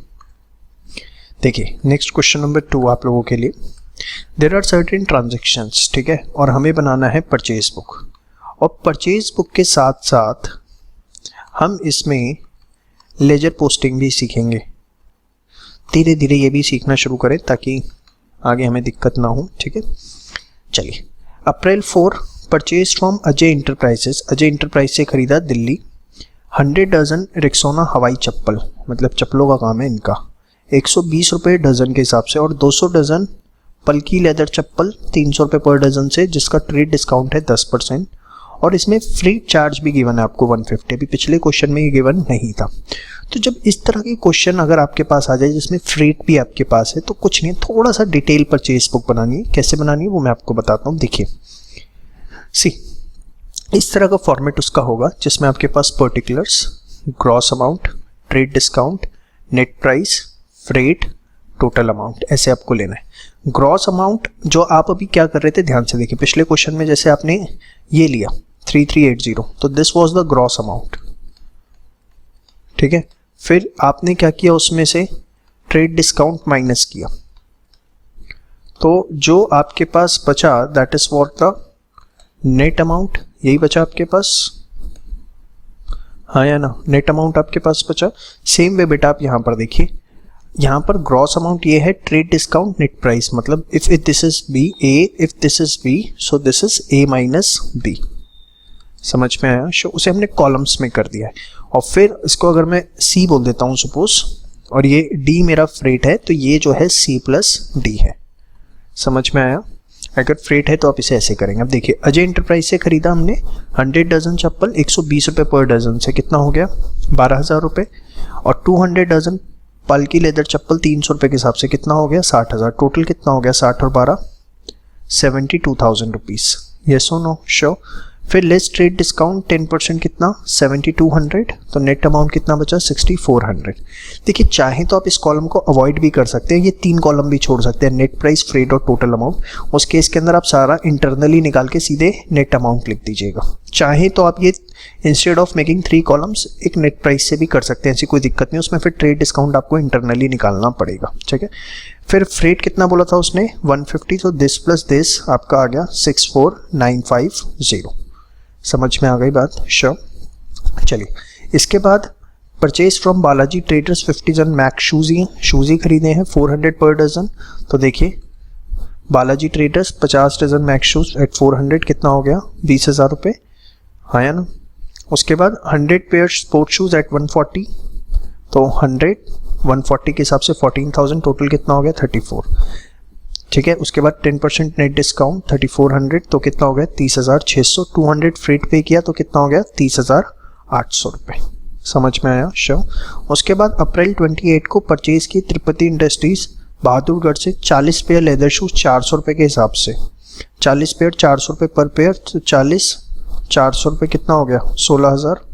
देखिए, नेक्स्ट क्वेश्चन नंबर 2 आप लोगों के लिए। देयर आर सर्टेन ट्रांजेक्शन्स, ठीक है, और हमें बनाना है परचेज बुक। और परचेज बुक के साथ साथ हम इसमें लेजर पोस्टिंग भी सीखेंगे। धीरे धीरे ये भी सीखना शुरू करें ताकि आगे हमें दिक्कत ना हो। ठीक है, चलिए। अप्रैल 4 purchase from Ajay enterprises. Ajay enterprise से खरीदा दिल्ली 100 डजन रेक्सोना हवाई चप्पल, मतलब चप्पलों का काम है इनका, 120 रुपये डज़न के हिसाब से, और 200 डज़न पल्की लेदर चप्पल 300 रुपये पर डज़न से, जिसका ट्रेड डिस्काउंट है 10%। और इसमें फ्री चार्ज भी गिवन है आपको 150। अभी पिछले क्वेश्चन में ये गिवन नहीं था। तो जब इस तरह के क्वेश्चन अगर आपके पास आ जाए जिसमें फ्रेट भी आपके पास है, तो कुछ नहीं, थोड़ा सा डिटेल परचेज बुक बनानी है। कैसे बनानी है वो मैं आपको बताता हूँ। देखिए, सी इस तरह का फॉर्मेट उसका होगा जिसमें आपके पास particulars, gross amount, trade discount, net price, freight, total amount, ऐसे आपको लेना है। ग्रॉस अमाउंट जो आप अभी क्या कर रहे थे, ध्यान से देखिए। पिछले क्वेश्चन में जैसे आपने ये लिया 3380, तो this was the gross amount. ठीक है, फिर आपने क्या किया, उसमें से ट्रेड डिस्काउंट माइनस किया, तो जो आपके पास बचा that is what the net amount. यही बचा आपके पास, हाँ या ना, नेट अमाउंट आपके पास बचा। सेम वे बेटा आप यहाँ पर देखिए, यहाँ पर ग्रॉस अमाउंट ये है, ट्रेड डिस्काउंट नेट प्राइस, मतलब if this is B A, if this is B, so this is A minus B. समझ में आया? शो उसे हमने कॉलम्स में कर दिया है। और फिर इसको अगर मैं सी बोल देता हूँ सपोज, और ये डी मेरा फ्रेट है, तो ये जो है सी प्लस डी है। समझ में आया? अगर फ्रेट है तो आप इसे ऐसे करेंगे। अब देखिए, अजय इंटरप्राइज से खरीदा हमने 100 डजन चप्पल 120 रुपये पर डजन से, कितना हो गया 12,000 रुपये। और 200 डजन पल्की लेदर चप्पल 300 रुपये के हिसाब से कितना हो गया 60,000। टोटल कितना हो गया 60 और 12 72,000 रुपीज़। येस और नो? श्योर। फिर लेस ट्रेड डिस्काउंट 10% कितना 7200, तो नेट अमाउंट कितना बचा 6400। देखिए, चाहे तो आप इस कॉलम को अवॉइड भी कर सकते हैं, ये 3 कॉलम भी छोड़ सकते हैं, नेट प्राइस, फ्रेट और टोटल अमाउंट। उस केस के अंदर आप सारा इंटरनली निकाल के सीधे नेट अमाउंट लिख दीजिएगा। चाहे तो आप ये इंस्टेड ऑफ मेकिंग 3 कॉलम्स एक नेट प्राइस से भी कर सकते हैं, ऐसी कोई दिक्कत नहीं। उसमें फिर ट्रेड डिस्काउंट आपको इंटरनली निकालना पड़ेगा। ठीक है, फिर फ्रेट कितना बोला था उसने 150, तो दिस प्लस दिस आपका आ गया 64950। समझ में आ गई बात? श्योर। चलिए, इसके बाद purchase from Balaji traders 50 dozen Max shoes he खरीदे हैं 400 पर डजन। तो देखिए, Balaji traders 50 dozen Max shoes at 400 कितना हो गया 20,000 रुपये, हाँ या ना? उसके बाद 100 पेयर स्पोर्ट शूज़ एट 140, तो 100 140 के हिसाब से 14,000, टोटल कितना हो गया 34। ठीक है, उसके बाद 10% नेट डिस्काउंट 3400, तो कितना हो गया 30,600। 200 फ्रेट पे किया तो कितना हो गया 30,800 रुपये। समझ में आया? श्योर। उसके बाद अप्रैल 28 को परचेज की त्रिपति इंडस्ट्रीज बहादुरगढ़ से 40 पेयर लेदर शूज 400 रुपये के हिसाब से, 40 पेयर 400 रुपये पर पेयर, तो 40 400 रुपये कितना हो गया 16,000।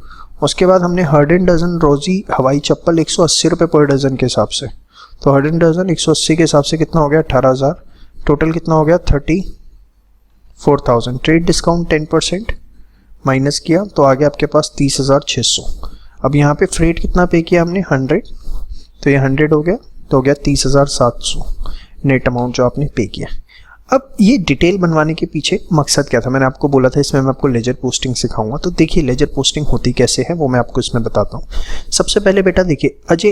उसके बाद हमने 100 डजन रोजी हवाई चप्पल 180 रुपये पर डजन के हिसाब से, तो 100 डजन 180 के हिसाब से कितना हो गया 18,000। टोटल कितना हो गया 34,000। ट्रेड डिस्काउंट 10% माइनस किया तो आ गया आपके पास 30,600। अब यहाँ पे फ्रेट कितना पे किया हमने 100, तो ये 100 हो गया, तो हो गया 30,700 नेट अमाउंट जो आपने पे किया। अब ये डिटेल बनवाने के पीछे मकसद क्या था, मैंने आपको बोला था इसमें मैं आपको लेजर पोस्टिंग सिखाऊंगा। तो देखिए, लेजर पोस्टिंग होती कैसे है वो मैं आपको इसमें बताता हूँ। सबसे पहले बेटा देखिए, अजय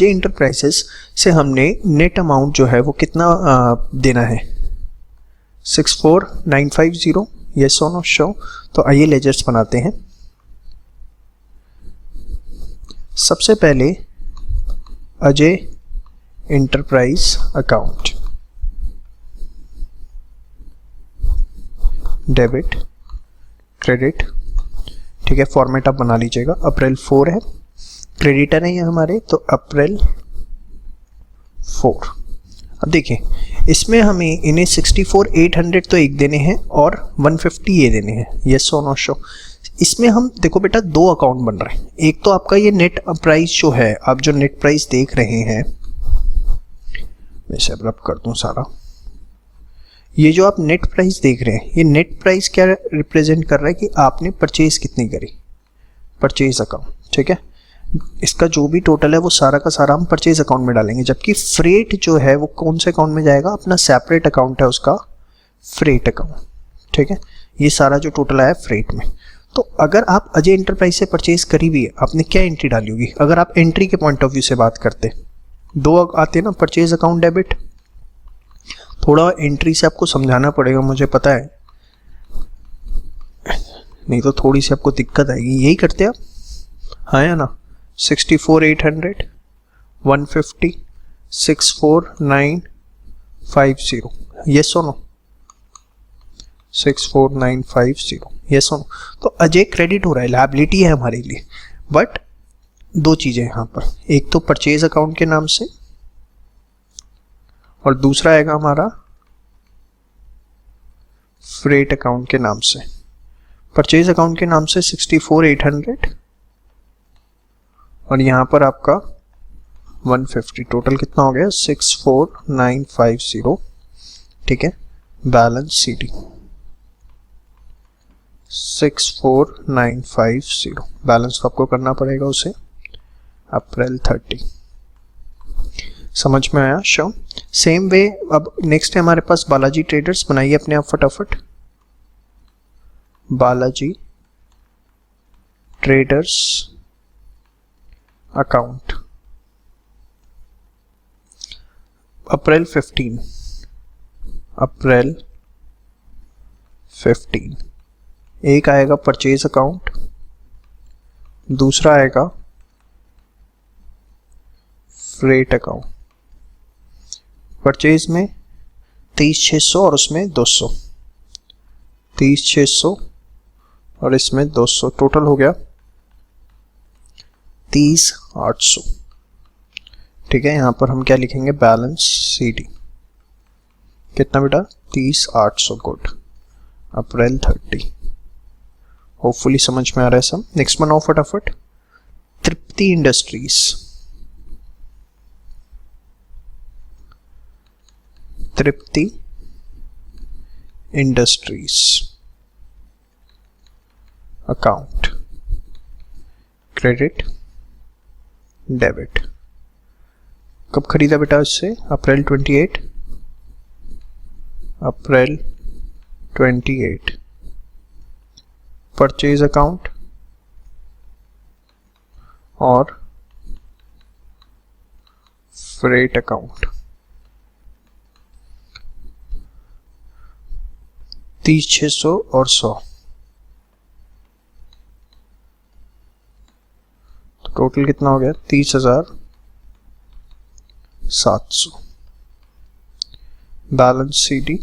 इंटरप्राइजेस से हमने नेट अमाउंट जो है वो कितना देना है 64,950। यस और नो? श्योर। तो आइए लेजर्स बनाते हैं। सबसे पहले Ajay enterprise account, debit credit. ठीक है, फॉर्मेट आप बना लीजिएगा। अप्रैल 4 है, क्रेडिटर है ये हमारे, तो अप्रैल 4। अब देखिए इसमें हमें इन्हें 64,800 तो एक देने हैं और 150 ये देने हैं, यस और नो शो। इसमें हम देखो बेटा दो अकाउंट बन रहे हैं, एक तो आपका ये नेट प्राइस जो है, आप जो नेट प्राइस देख रहे हैं, मैं इसे रब कर दूं सारा, ये जो आप नेट प्राइस देख रहे हैं, ये नेट प्राइस क्या रिप्रेजेंट कर रहा है कि आपने परचेज कितनी करी, परचेज अकाउंट, ठीक है। इसका जो भी टोटल है वो सारा का सारा हम परचेज अकाउंट में डालेंगे, जबकि फ्रेट जो है वो कौन से अकाउंट में जाएगा, अपना सेपरेट अकाउंट है उसका, फ्रेट अकाउंट, ठीक है। ये सारा जो टोटल आया फ्रेट में। तो अगर आप अजय इंटरप्राइज से परचेज करी हुई है, आपने क्या एंट्री डाली होगी? अगर आप एंट्री के पॉइंट ऑफ व्यू से बात करते, दो आते हैं ना, परचेज अकाउंट, डेबिट। थोड़ा एंट्री से आपको समझाना पड़ेगा, मुझे पता है, नहीं तो थोड़ी सी आपको दिक्कत आएगी। यही करते आप, हाँ या ना? 64,800, 150, 64,950, यस और नो? 64,950, यस और नो? तो अजय क्रेडिट हो रहा है, लायबिलिटी है हमारे लिए, बट दो चीजें यहाँ पर, एक तो परचेज अकाउंट के नाम से और दूसरा आएगा हमारा फ्रेट अकाउंट के नाम से। परचेज अकाउंट के नाम से 64,800 और यहाँ पर आपका 150, टोटल कितना हो गया? 64,950, ठीक है। बैलेंस सीडी 64,950, बैलेंस तो आपको करना पड़ेगा उसे अप्रैल 30। समझ में आया? Show same way. अब नेक्स्ट है हमारे पास बालाजी ट्रेडर्स, बनाइए अपने आप फटाफट। बालाजी ट्रेडर्स अकाउंट अप्रैल 15, अप्रैल 15। एक आएगा परचेज अकाउंट, दूसरा आएगा फ्रेट अकाउंट। परचेज में 23,600 और उसमें 200, 23,600 और इसमें 200, टोटल हो गया 30,800, ठीक है। यहां पर हम क्या लिखेंगे? बैलेंस सीडी कितना बेटा? 30,800, गुड, अप्रैल 30। होपफुली समझ में आ रहा है सब। नेक्स्ट बनाओ फटाफट। तृप्ति इंडस्ट्रीज, तृप्ति इंडस्ट्रीज अकाउंट, क्रेडिट डेबिट। कब खरीदा बेटा इससे? अप्रैल 28, अप्रैल 28। परचेज अकाउंट और फ्रेट अकाउंट 30,600 और 100, तो टोटल कितना हो गया? 30,700। बैलेंस सीडी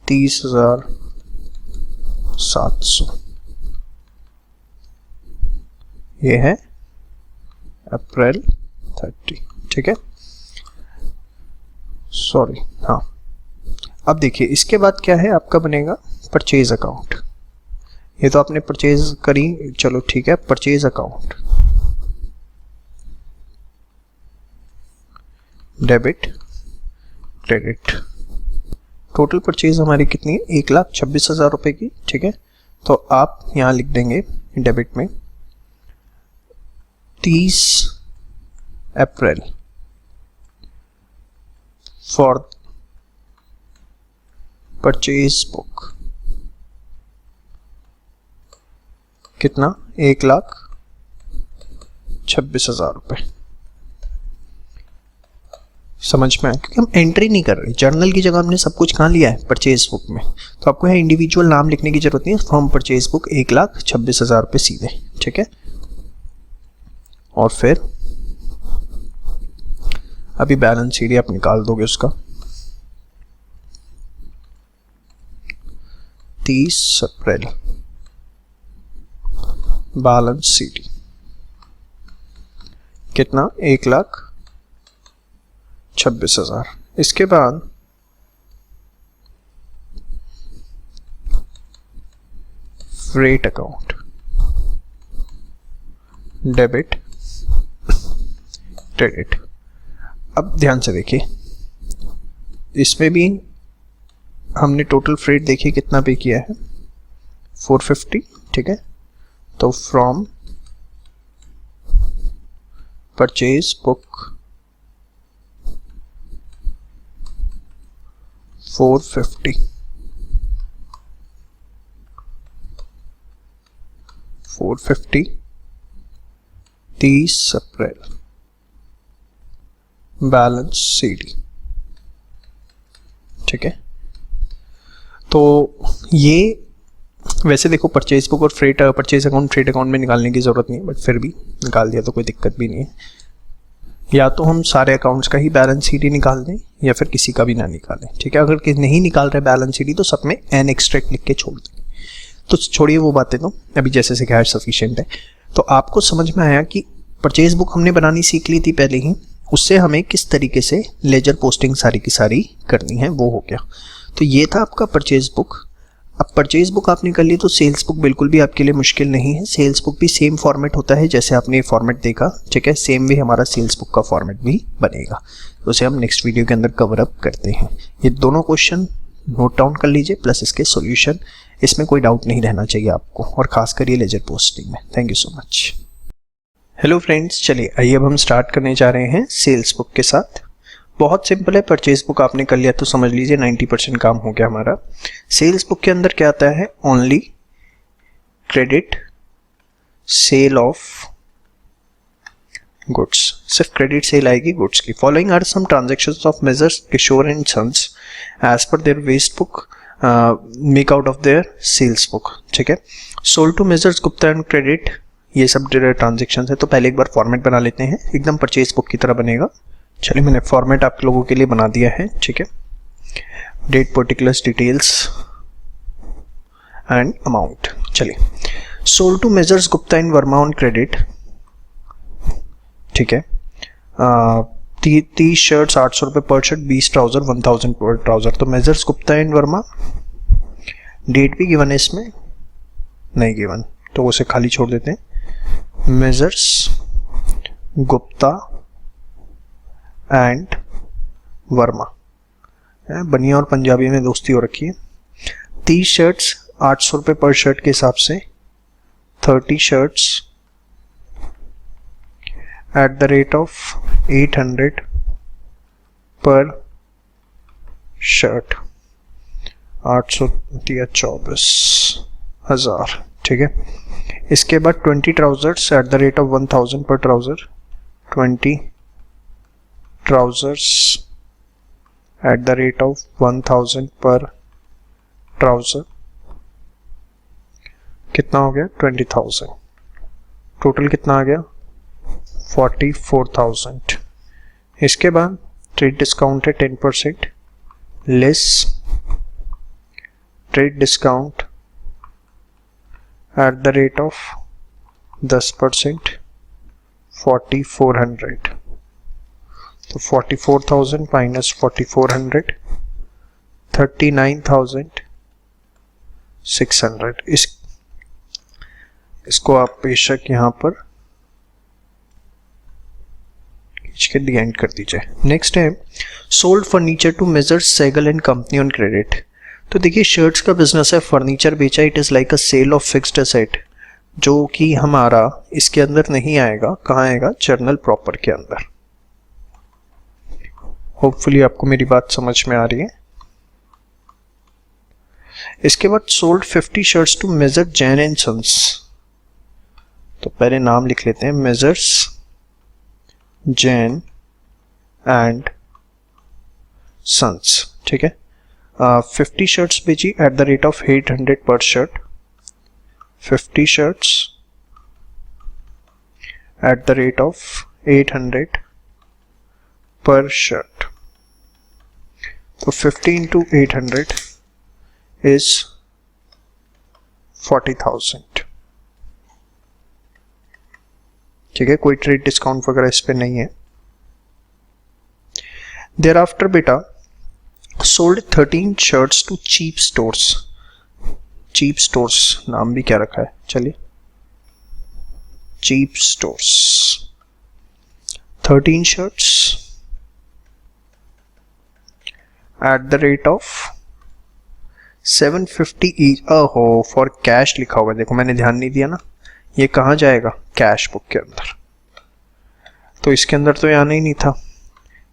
30,700, ये है अप्रैल 30, ठीक है। सॉरी, हाँ। अब देखिए इसके बाद क्या है आपका बनेगा? Purchase account. ये तो आपने परचेज करी, चलो ठीक है। Purchase account, debit credit. Total purchase हमारी कितनी है? 1,26,000 रुपए की, ठीक है। तो आप यहां लिख देंगे डेबिट में 30 अप्रैल फॉर परचेज बुक। कितना? 1,26,000 रुपए। समझ में आया? क्योंकि हम एंट्री नहीं कर रहे, जर्नल की जगह हमने सब कुछ कहाँ लिया है? परचेज बुक में। तो आपको यहाँ इंडिविजुअल नाम लिखने की जरूरत नहीं है। फ्रॉम परचेज बुक 1,26,000 रुपए सीधे, ठीक है। और फिर अभी बैलेंस शीट आप निकाल दोगे उसका। 30 अप्रैल बैलेंस शीट कितना? 1,26,000 26,000। इसके बाद फ्रेट अकाउंट, डेबिट क्रेडिट। अब ध्यान से देखिए, इसमें भी हमने टोटल फ्रेट देखिए कितना पे किया है, 450, ठीक है। तो from purchase book 450, 30 April, balance CD, ठीक है। तो ये वैसे देखो परचेज बुक और freight purchase account freight account में निकालने की ज़रूरत नहीं है, बट फिर भी निकाल दिया तो कोई दिक्कत भी नहीं है। या तो हम सारे अकाउंट्स का ही बैलेंस शीट निकाल दें या फिर किसी का भी ना निकालें, ठीक है। अगर नहीं निकाल रहे बैलेंस शीट तो सब में एन एक्सट्रैक्ट लिख के छोड़ दें। तो छोड़िए वो बातें, तो अभी जैसे सिखाया सफिशिएंट है। तो आपको समझ में आया कि परचेज बुक हमने बनानी सीख ली थी पहले ही, उससे हमें किस तरीके से लेजर पोस्टिंग सारी की सारी करनी है वो हो गया। तो ये था आपका परचेज बुक। अब परचेज बुक आपने कर ली तो सेल्स बुक बिल्कुल भी आपके लिए मुश्किल नहीं है। सेल्स बुक भी सेम फॉर्मेट होता है जैसे आपने ये फॉर्मेट देखा, ठीक है। सेम भी हमारा सेल्स बुक का फॉर्मेट भी बनेगा, तो उसे हम नेक्स्ट वीडियो के अंदर कवर अप करते हैं। ये दोनों क्वेश्चन नोट डाउन कर लीजिए प्लस इसके सॉल्यूशन, इसमें कोई डाउट नहीं रहना चाहिए आपको, और खासकर ये लेजर पोस्टिंग में। Thank you so much. Hello friends, चलिए आइए अब हम स्टार्ट करने जा रहे हैं सेल्स बुक के साथ। बहुत सिंपल है, परचेज बुक आपने कर लिया तो समझ लीजिए 90% काम हो गया हमारा। सेल्स बुक के अंदर क्या आता है, only credit sale of goods, सिर्फ क्रेडिट सेल आएगी गुड्स की। Following are some transactions of messrs Kishore and sons as per their waste book make out of their sales book, ठीक है। Sold to messrs Gupta and credit, ये सब transaction है। तो पहले एक बार फॉर्मेट बना लेते हैं, एकदम परचेज बुक की तरह बनेगा। चलिए मैंने फॉर्मेट आप लोगों के लिए बना दिया है, ठीक है। Date, particulars, details and amount. चलिए, sold to messrs Gupta and Verma on credit, ठीक है। 30 शर्ट्स 800 रुपये पर शर्ट, 20 ट्राउजर 1000 पर ट्राउजर। तो messrs Gupta and Verma, date भी गिवन है इसमें, नहीं गिवन तो उसे खाली छोड़ देते हैं। मेजर्स गुप्ता एंड वर्मा, बनिया और पंजाबी में दोस्ती हो रखी है। 30 शर्ट्स 800 रुपये पर शर्ट के हिसाब से, 30 shirts at the rate of 800 पर शर्ट, 800 दिया 24,000, ठीक है। इसके बाद 20 trousers eight the rate of 1000 per trouser, 20 trousers eight the rate of 1000 per trouser, कितना हो गया 20,000। टोटल कितना आ गया 44,000। इसके बाद ट्रेड डिस्काउंट है 10%, less trade discount at the rate of 10%, 4400। तो 44,000 माइनस 4400, 39,600। इसको आप बेशक यहाँ पर के दी एंड कर दीजिए। नेक्स्ट है sold furniture to messrs Segal and company on credit. तो देखिए शर्ट्स का बिजनेस है, फर्नीचर बेचा, it is like a sale of fixed asset, जो कि हमारा इसके अंदर नहीं आएगा। कहाँ आएगा, जर्नल प्रॉपर के अंदर। होपफुली आपको मेरी बात समझ में आ रही है। इसके बाद sold 50 shirts to messrs Jain and sons. तो पहले नाम लिख लेते हैं, मेजर्स जैन एंड सन्स, ठीक है। 50 शर्ट्स बेची एट द रेट ऑफ 800 पर shirt, 50 shirts at the rate of 800 पर शर्ट। तो 50 into 800 is 40,000, ठीक है। कोई ट्रेड डिस्काउंट वगैरह इस पे नहीं है। देयर आफ्टर बेटा sold 13 shirts to cheap stores. Cheap stores नाम भी क्या रखा है, चलिए cheap stores. 13 shirts at the rate of 750 each. ओहो, फॉर कैश लिखा हुआ है, देखो मैंने ध्यान नहीं दिया ना, ये कहाँ जाएगा, कैश बुक के अंदर, तो इसके अंदर तो ये आना ही नहीं था,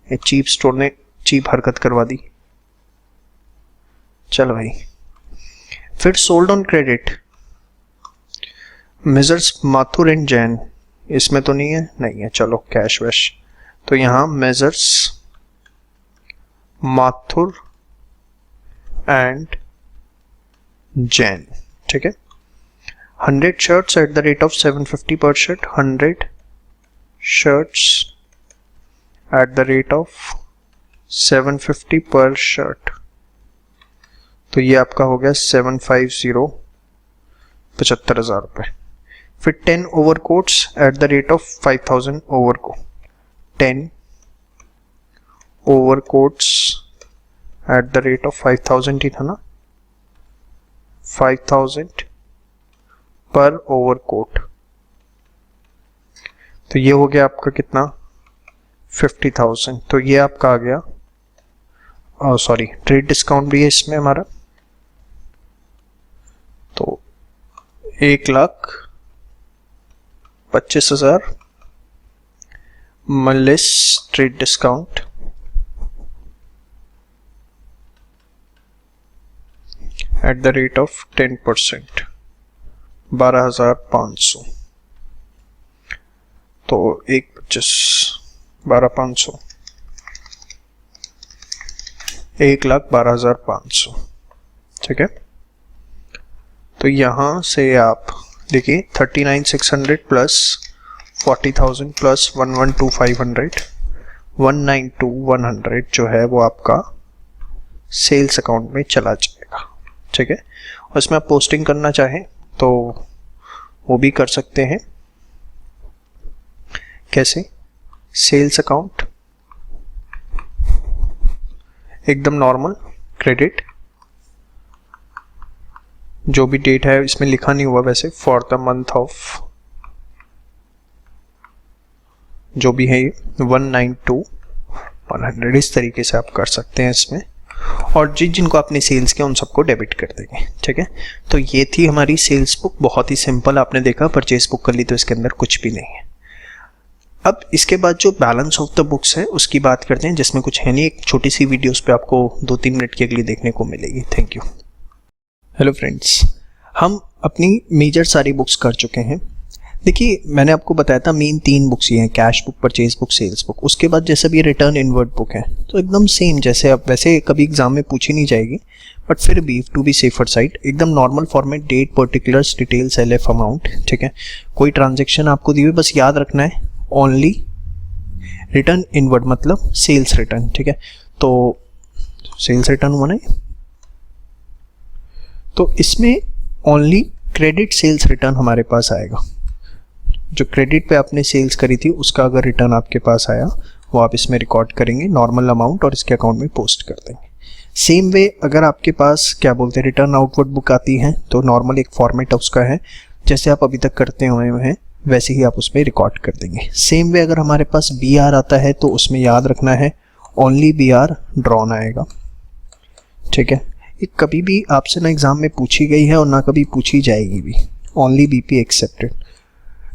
ये चीप स्टोर ने चीप हरकत करवा दी। चलो भाई, फिर sold on credit measures Mathur and Jain, इसमें तो नहीं है, नहीं है, चलो कैश वैश, तो यहां मेजर्स माथुर एंड जैन, ठीक है। 100 shirts at the rate of 750 पर shirt, 100 shirts at the rate of 750 पर शर्ट, तो ये आपका हो गया 750, 75,000 रुपए। फिर 10 overcoats eight the rate of 5,000 overcoat, 10 overcoats eight the rate of 5,000 ही था ना, 5,000 पर ओवरकोट, तो ये हो गया आपका कितना, 50,000। तो ये आपका आ गया, सॉरी ट्रेड डिस्काउंट भी है इसमें हमारा, तो 1,25,000 minus trade discount at the rate of 10%, 12,500, तो 1,25, 12,500, 1,12,500, ठीक है। तो यहां से आप देखिए 39,600 प्लस 40,000 प्लस 112,500, 192,100 जो है वो आपका सेल्स अकाउंट में चला जाएगा, ठीक है। और इसमें आप पोस्टिंग करना चाहें तो वो भी कर सकते हैं। कैसे, सेल्स अकाउंट एकदम नॉर्मल क्रेडिट, जो भी डेट है इसमें लिखा नहीं हुआ वैसे, फॉर द मंथ ऑफ जो भी है 192,100, इस तरीके से आप कर सकते हैं इसमें, और जिनको आपने सेल्स किया उन सबको डेबिट कर देंगे, ठीक है। तो ये थी हमारी सेल्स बुक, बहुत ही सिंपल, आपने देखा परचेज बुक कर ली तो इसके अंदर कुछ भी नहीं है। अब इसके बाद जो बैलेंस ऑफ द बुक्स है उसकी बात करते हैं, जिसमें कुछ है नहीं, एक छोटी सी वीडियोस पे आपको 2-3 मिनट के लिए देखने को मिलेगी। Thank you. हेलो फ्रेंड्स, हम अपनी मेजर सारी बुक्स कर चुके हैं। देखिए मैंने आपको बताया था मेन 3 बुक्स ये हैं, cash book, purchase book, sales book. उसके बाद जैसे भी रिटर्न इनवर्ड बुक है तो एकदम सेम, जैसे अब वैसे कभी एग्जाम में पूछी नहीं जाएगी, बट फिर भी टू बी सेफर साइड एकदम normal format, date, particulars, details, LF, amount, ठीक है। कोई ट्रांजेक्शन आपको दी हुई, बस याद रखना है ओनली रिटर्न इनवर्ड मतलब सेल्स रिटर्न, ठीक है। तो सेल्स रिटर्न हुआ ना, तो इसमें ओनली क्रेडिट सेल्स रिटर्न हमारे पास आएगा। जो क्रेडिट पे आपने सेल्स करी थी उसका अगर रिटर्न आपके पास आया वो आप इसमें रिकॉर्ड करेंगे, नॉर्मल अमाउंट, और इसके अकाउंट में पोस्ट कर देंगे। सेम वे अगर आपके पास क्या बोलते हैं रिटर्न आउटवर्ड बुक आती है तो नॉर्मल एक फॉर्मेट उसका है, जैसे आप अभी तक करते हुए हैं वैसे ही आप उसमें रिकॉर्ड कर देंगे। सेम वे अगर हमारे पास BR आता है तो उसमें याद रखना है ओनली BR ड्रॉन आएगा, ठीक है। ये कभी भी आपसे ना एग्जाम में पूछी गई है और ना कभी पूछी जाएगी भी, ओनली BP एक्सेप्टेड,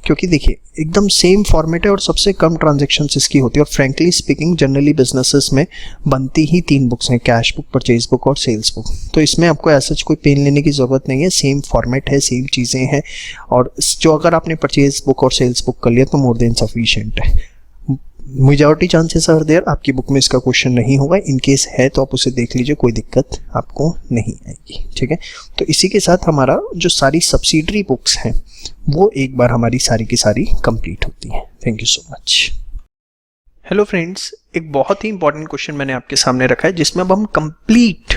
क्योंकि देखिए एकदम सेम फॉर्मेट है और सबसे कम ट्रांजैक्शंस इसकी होती है। और फ्रैंकली स्पीकिंग जनरली बिजनेसेस में बनती ही 3 बुक्स हैं, कैश बुक, परचेज बुक और सेल्स बुक। तो इसमें आपको ऐसा कोई पेन लेने की ज़रूरत नहीं है, सेम फॉर्मेट है, सेम चीज़ें हैं। और जो अगर आपने परचेज बुक और सेल्स बुक कर लिया तो मोर देन सफिशिएंट है। मेजॉरिटी चांसेस आर देयर आपकी बुक में इसका क्वेश्चन नहीं होगा, इन केस है तो आप उसे देख लीजिए, कोई दिक्कत आपको नहीं आएगी, ठीक है। तो इसी के साथ हमारा जो सारी सब्सिडरी बुक्स हैं वो एक बार हमारी सारी की सारी कंप्लीट होती हैं। Thank you so much. Hello friends, एक बहुत ही इंपॉर्टेंट क्वेश्चन मैंने आपके सामने रखा है जिसमें अब हम कंप्लीट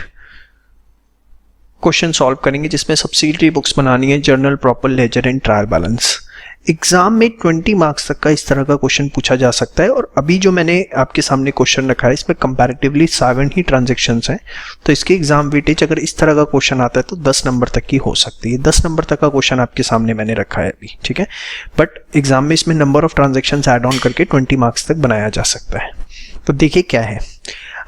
क्वेश्चन सॉल्व करेंगे जिसमें सब्सिडरी बुक्स बनानी है, journal, proper, ledger and trial balance. Exam में 20 मार्क्स तक का इस तरह का क्वेश्चन पूछा जा सकता है। और अभी जो मैंने आपके सामने क्वेश्चन रखा है इसमें कंपैरेटिवली 7 ही ट्रांजैक्शंस हैं, तो इसकी एग्जाम वेटेज अगर इस तरह का क्वेश्चन आता है तो 10 नंबर तक की हो सकती है। 10 नंबर तक का क्वेश्चन आपके सामने मैंने रखा है अभी, ठीक है। बट एग्जाम में इसमें number of transactions add on करके 20 मार्क्स तक बनाया जा सकता है। तो देखिए क्या है,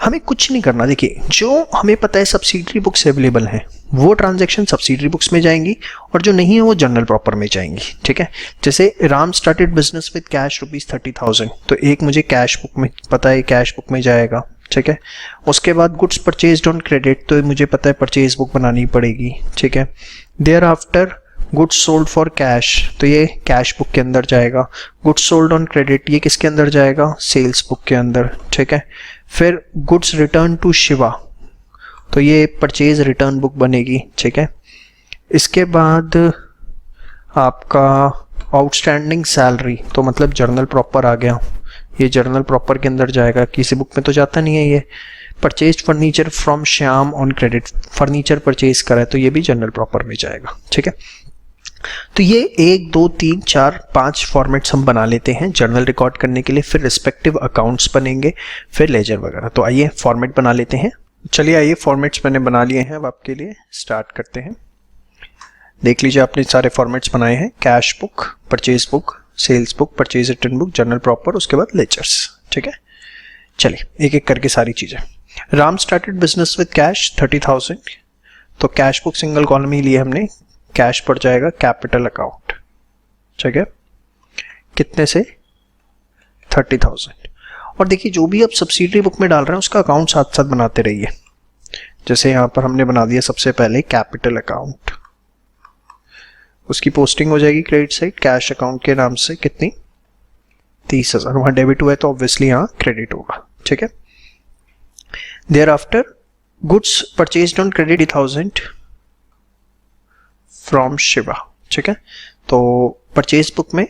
हमें कुछ नहीं करना। देखिए जो हमें पता है सब्सिडरी बुक्स अवेलेबल हैं वो ट्रांजैक्शन सब्सिडरी बुक्स में जाएंगी और जो नहीं है वो जर्नल प्रॉपर में जाएंगी, ठीक है। जैसे Ram started business with cash ₹30,000, तो एक मुझे कैश बुक में पता है, कैश बुक में जाएगा, ठीक है। उसके बाद गुड्स परचेज्ड ऑन क्रेडिट, तो मुझे पता है परचेज बुक बनानी पड़ेगी, ठीक है। Thereafter goods sold for cash, तो ये कैश बुक के अंदर जाएगा। गुड्स सोल्ड ऑन क्रेडिट ये किसके अंदर जाएगा, सेल्स बुक के अंदर, ठीक है। फिर गुड्स रिटर्न टू शिवा, तो ये परचेज रिटर्न बुक बनेगी, ठीक है। इसके बाद आपका आउटस्टैंडिंग सैलरी, तो मतलब जर्नल प्रॉपर आ गया, ये जर्नल प्रॉपर के अंदर जाएगा, किसी बुक में तो जाता नहीं है ये। Purchase furniture from Shyam on credit, furniture purchase करा है तो ये भी जर्नल प्रॉपर में जाएगा, ठीक है। तो ये 1 2 3 4 5 फॉर्मेट्स हम बना लेते हैं जर्नल रिकॉर्ड करने के लिए, फिर रिस्पेक्टिव अकाउंट्स बनेंगे, फिर लेजर वगैरह। तो आइए फॉर्मेट बना लेते हैं। चलिए आइए फॉर्मेट्स मैंने बना लिए हैं, अब आपके लिए स्टार्ट करते हैं। देख लीजिए आपने सारे फॉर्मेट्स बनाए हैं, cash book, purchase book, sales book, purchase return book, journal proper, उसके बाद लेजर्स, ठीक है। चलिए एक एक करके सारी चीजें। Ram started business with cash 30,000, तो कैश बुक सिंगल कॉलम ही लिए हमने, कैश पड़ जाएगा कैपिटल अकाउंट, ठीक है, कितने से 30,000। और देखिए जो भी आप सब्सिडरी बुक में डाल रहे हैं उसका अकाउंट साथ साथ बनाते रहिए। जैसे यहाँ पर हमने बना दिया सबसे पहले कैपिटल अकाउंट, उसकी पोस्टिंग हो जाएगी क्रेडिट साइड कैश अकाउंट के नाम से, कितनी 30,000, वहां डेबिट हुआ है तो ऑब्वियसली यहाँ क्रेडिट होगा, ठीक है। Thereafter goods purchased on credit 30,000 from Shiva, ठीक है। तो परचेज बुक में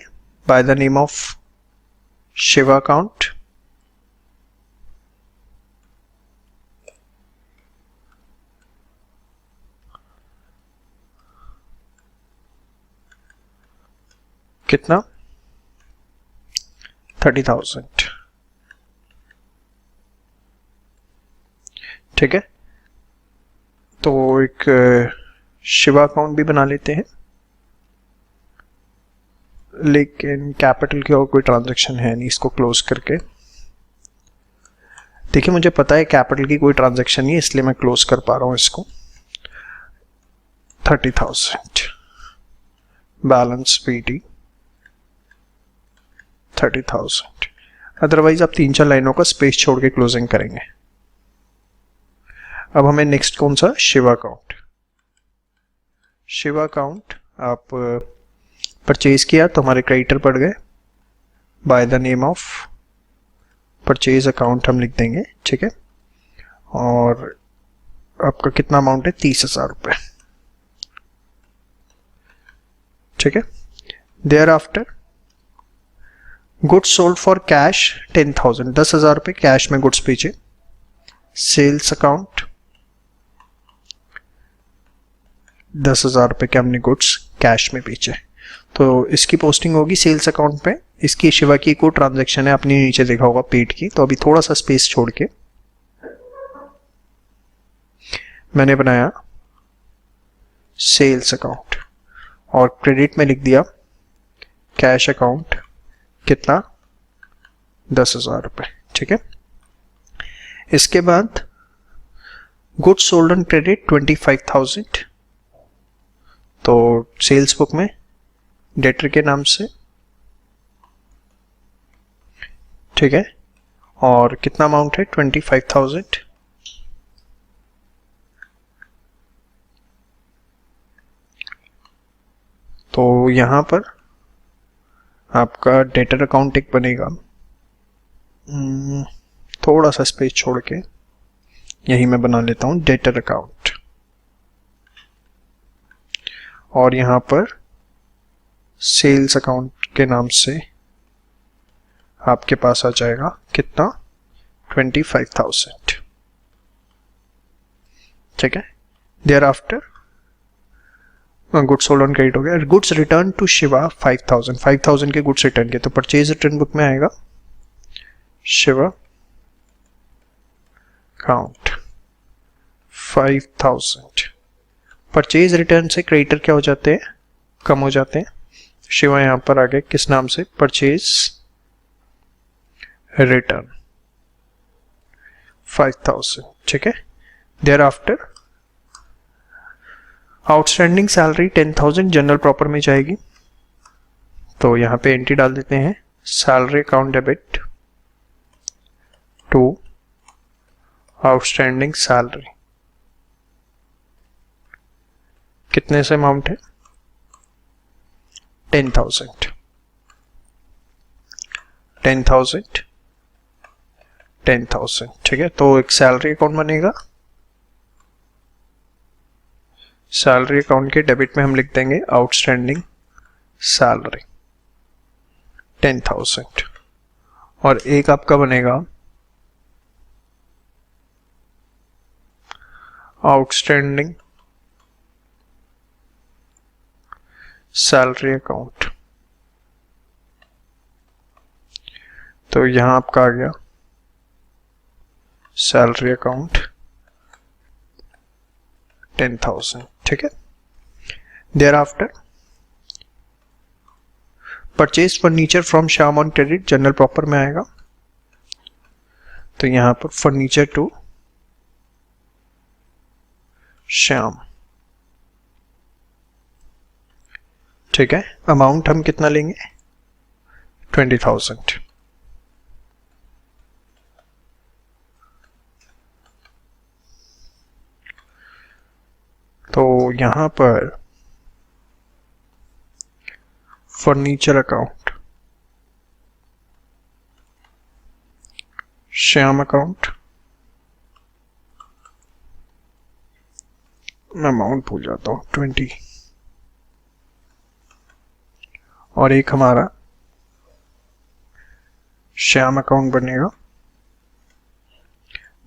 by the name of Shiva account, कितना 30,000, ठीक है। तो एक शिवा अकाउंट भी बना लेते हैं, लेकिन कैपिटल की और कोई ट्रांजैक्शन है नहीं, इसको क्लोज करके। देखिए मुझे पता है कैपिटल की कोई ट्रांजैक्शन नहीं है इसलिए मैं क्लोज कर पा रहा हूं इसको। 30,000 बैलेंस पीटी 30,000, अदरवाइज आप 3-4 लाइनों का स्पेस छोड़ के क्लोजिंग करेंगे। अब हमें नेक्स्ट कौन सा, शिवा अकाउंट। शिवा अकाउंट आप परचेज किया तो हमारे क्रेडिटर पड़ गए, bye the name of purchase account हम लिख देंगे, ठीक है। और आपका कितना अमाउंट है 30,000 रुपये, ठीक है। Thereafter goods sold for cash 10,000, 10,000 रुपये कैश में गुड्स बेचे। सेल्स अकाउंट 10,000 रुपये के हमने गुड्स कैश में बेचे, तो इसकी पोस्टिंग होगी सेल्स अकाउंट पे। इसकी शिवा की कोई ट्रांजैक्शन है, आपने नीचे देखा होगा पेड की, तो अभी थोड़ा सा स्पेस छोड़ के मैंने बनाया सेल्स अकाउंट और क्रेडिट में लिख दिया कैश अकाउंट, कितना 10,000 रुपये, ठीक है। इसके बाद गुड्स सोल्ड ऑन क्रेडिट 25,000, तो सेल्स बुक में डेटर के नाम से, ठीक है। और कितना अमाउंट है 25,000, तो यहां पर आपका डेटर अकाउंट एक बनेगा, थोड़ा सा स्पेस छोड़ के यही मैं बना लेता हूं डेटर अकाउंट, और यहां पर सेल्स अकाउंट के नाम से आपके पास आ जाएगा कितना 25,000, ठीक है। Thereafter goods sold on credit हो गया। गुड्स रिटर्न टू शिवा 5000, 5000 के गुड्स रिटर्न किए, तो परचेज रिटर्न बुक में आएगा शिवा काउंट 5000। परचेज रिटर्न से क्रेडिटर क्या हो जाते हैं, कम हो जाते हैं। शिवा यहां पर आ गए किस नाम से, परचेज रिटर्न 5000, ठीक है। Thereafter outstanding salary 10,000 journal proper में जाएगी, तो यहां पे एंट्री डाल देते हैं salary account debit to outstanding salary. कितने से अमाउंट है, 10,000, 10,000, 10,000, ठीक है। तो एक सैलरी अकाउंट बनेगा, सैलरी अकाउंट के डेबिट में हम लिख देंगे आउटस्टैंडिंग सैलरी 10,000, और एक आपका बनेगा आउटस्टैंडिंग सैलरी अकाउंट। तो यहां आपका आ गया सैलरी अकाउंट 10,000, ठीक है। Thereafter purchase furniture from Shyam on credit journal proper में आएगा, तो यहां पर फर्नीचर टू श्याम, ठीक है। अमाउंट हम कितना लेंगे, 20,000। तो यहां पर फर्नीचर अकाउंट श्याम अकाउंट, मैं अमाउंट भूल जाता हूं 20, और एक हमारा श्याम अकाउंट बनेगा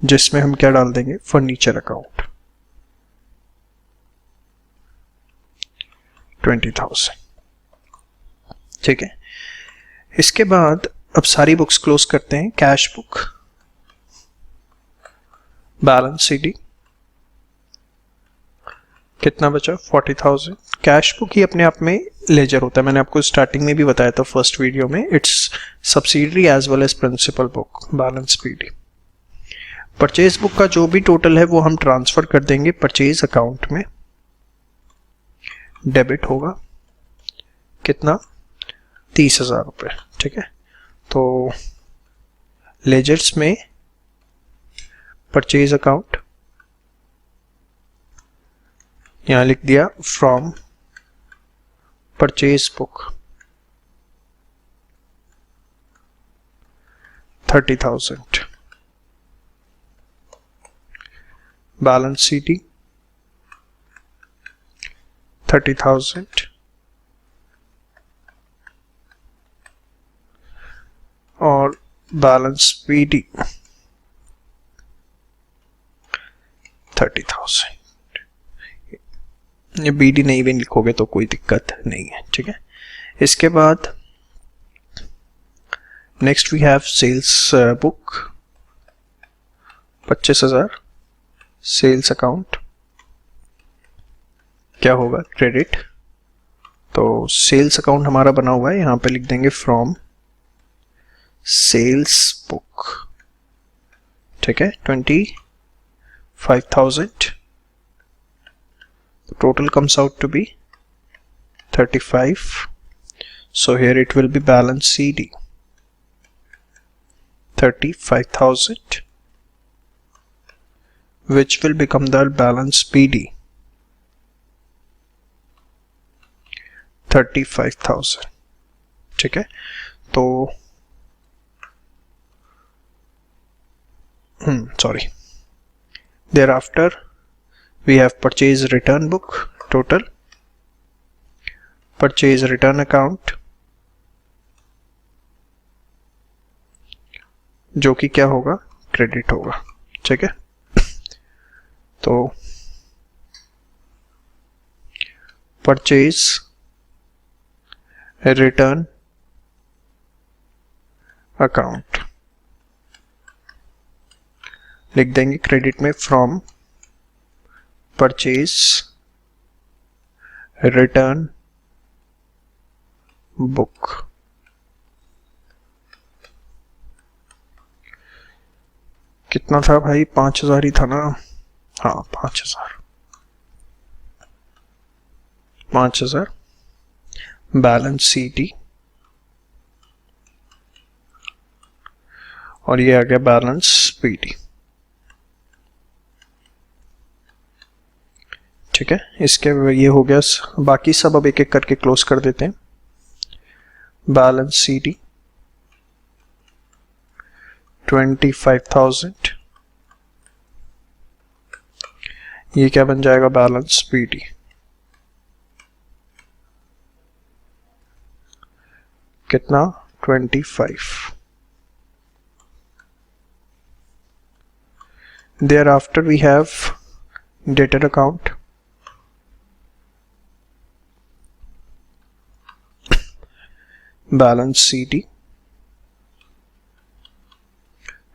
जिसमें हम क्या डाल देंगे, फर्नीचर अकाउंट 20,000, ठीक है। इसके बाद अब सारी बुक्स क्लोज करते हैं। कैश बुक, बैलेंस सीडी, कितना बचा, 40,000। कैश बुक ही अपने आप में लेजर होता है, मैंने आपको स्टार्टिंग में भी बताया था फर्स्ट वीडियो में, it's subsidiary as well as principal book, balance CD. Purchase book का जो भी टोटल है वो हम ट्रांसफर कर देंगे परचेज अकाउंट में, डेबिट होगा कितना, 30,000 रुपये, ठीक है। तो लेजर्स में परचेज अकाउंट यहां लिख दिया from purchase book 30,000, balance CD 30,000, और बैलेंस बीडी 30,000। ये बीडी नहीं भी लिखोगे तो कोई दिक्कत नहीं है, ठीक है। इसके बाद next we have sales book 25,000, sales account क्या होगा, क्रेडिट। तो सेल्स अकाउंट हमारा बना हुआ है, यहां पे लिख देंगे फ्रॉम सेल्स बुक, ठीक है, 25,000। Total comes out to be 35. So here it will be balance CD 35,000, which will become the balance BD 35,000, ठीक है। तो sorry, thereafter we have purchase return book total, purchase return account जो कि क्या होगा, credit होगा, ठीक है। परचेज रिटर्न अकाउंट लिख देंगे क्रेडिट में फ्रॉम परचेज रिटर्न बुक। कितना था भाई? 5,000 ही था ना? हाँ 5,000 बैलेंस सीटी और ये आ गया बैलेंस पीटी। ठीक है, इसके ये हो गया। बाकी सब अब एक एक करके क्लोज कर देते हैं। बैलेंस सीटी 25,000, ये क्या बन जाएगा? Balance PT. कितना? 25। thereafter we have debtor account, balance CD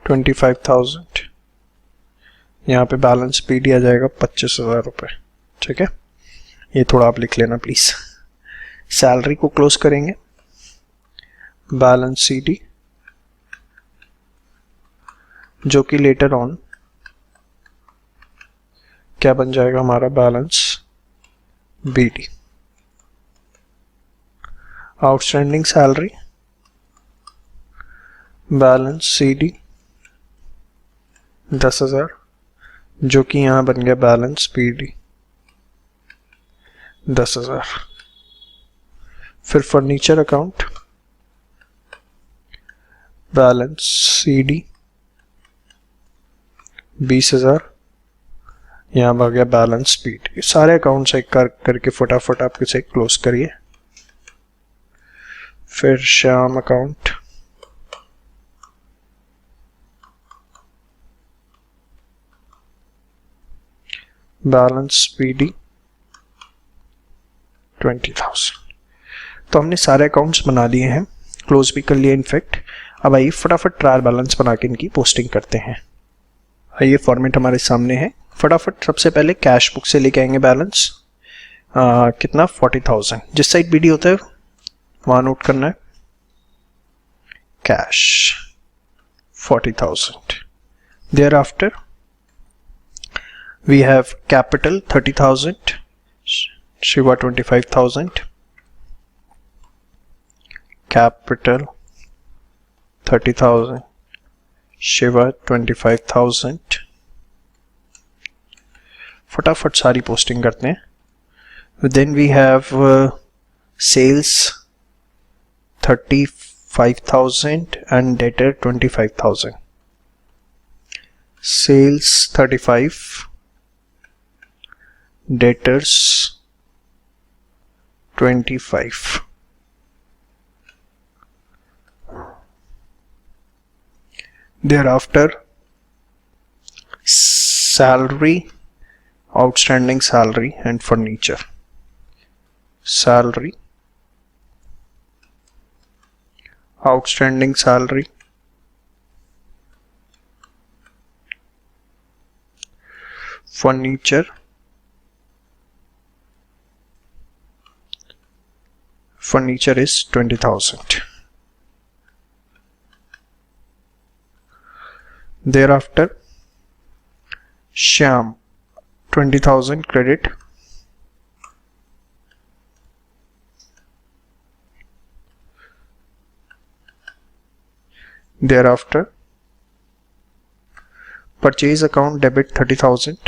25,000, यहाँ पे बैलेंस पीडी आ जाएगा 25,000 रुपये। ठीक है, ये थोड़ा आप लिख लेना प्लीज। सैलरी को क्लोज करेंगे, बैलेंस सीडी जो कि लेटर ऑन क्या बन जाएगा हमारा? Balance BD. Outstanding salary balance CD 10,000 जो कि यहां बन गया बैलेंस पीडी 10,000। फिर फर्नीचर अकाउंट बैलेंस सीडी 20,000, यहाँ आ गया बैलेंस पीडी। सारे अकाउंट्स एक करके फटाफट आप इसे क्लोज करिए। फिर श्याम अकाउंट बैलेंस पीडी 20,000। तो हमने सारे अकाउंट्स बना लिए हैं, क्लोज भी कर लिए इनफैक्ट। अब आइए फटाफट ट्रायल बैलेंस बना के इनकी पोस्टिंग करते हैं। आइए फॉर्मेट हमारे सामने है। फटाफट सबसे पहले कैश बुक से लेके आएंगे बैलेंस। कितना? 40,000। जिस साइड बीडी होता है वहां नोट करना है। Cash 40,000। Thereafter we have capital 30,000, Shiva 25,000, capital 30,000, Shiva 25,000। फटाफट सारी पोस्टिंग करते हैं। Then we have sales 35,000 and debtor 25,000। Sales 35, debtors 25। thereafter salary, outstanding salary and furniture। salary, outstanding salary, furniture, furniture is 20,000। thereafter Shyam 20,000 credit, thereafter purchase account debit 30,000,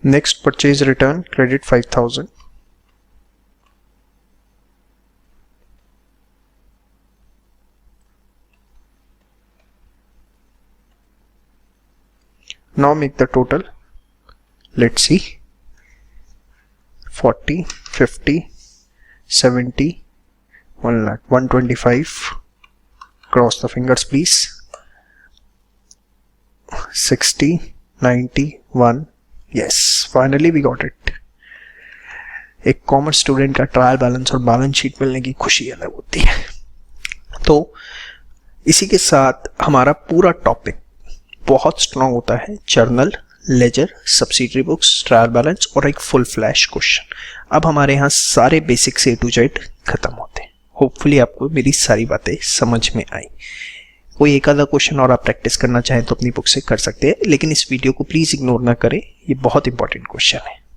next purchase return credit 5,000, now make the total. Let's see, 40, 50, 70, 1 lakh, 125, cross the fingers please. 60, 91, yes, finally we got it. एक commerce student का trial balance और balance sheet मिलने की खुशी अलग होती है। तो इसी के साथ हमारा पूरा टॉपिक बहुत स्ट्रांग होता है, journal, ledger, subsidiary books, trial balance और एक फुल फ्लैश क्वेश्चन। अब हमारे यहाँ सारे बेसिक से टू जेड खत्म होते हैं। होपफुली आपको मेरी सारी बातें समझ में आई। कोई एक आधा क्वेश्चन और आप प्रैक्टिस करना चाहें तो अपनी बुक से कर सकते हैं, लेकिन इस वीडियो को प्लीज़ इग्नोर ना करें, ये बहुत इंपॉर्टेंट क्वेश्चन है।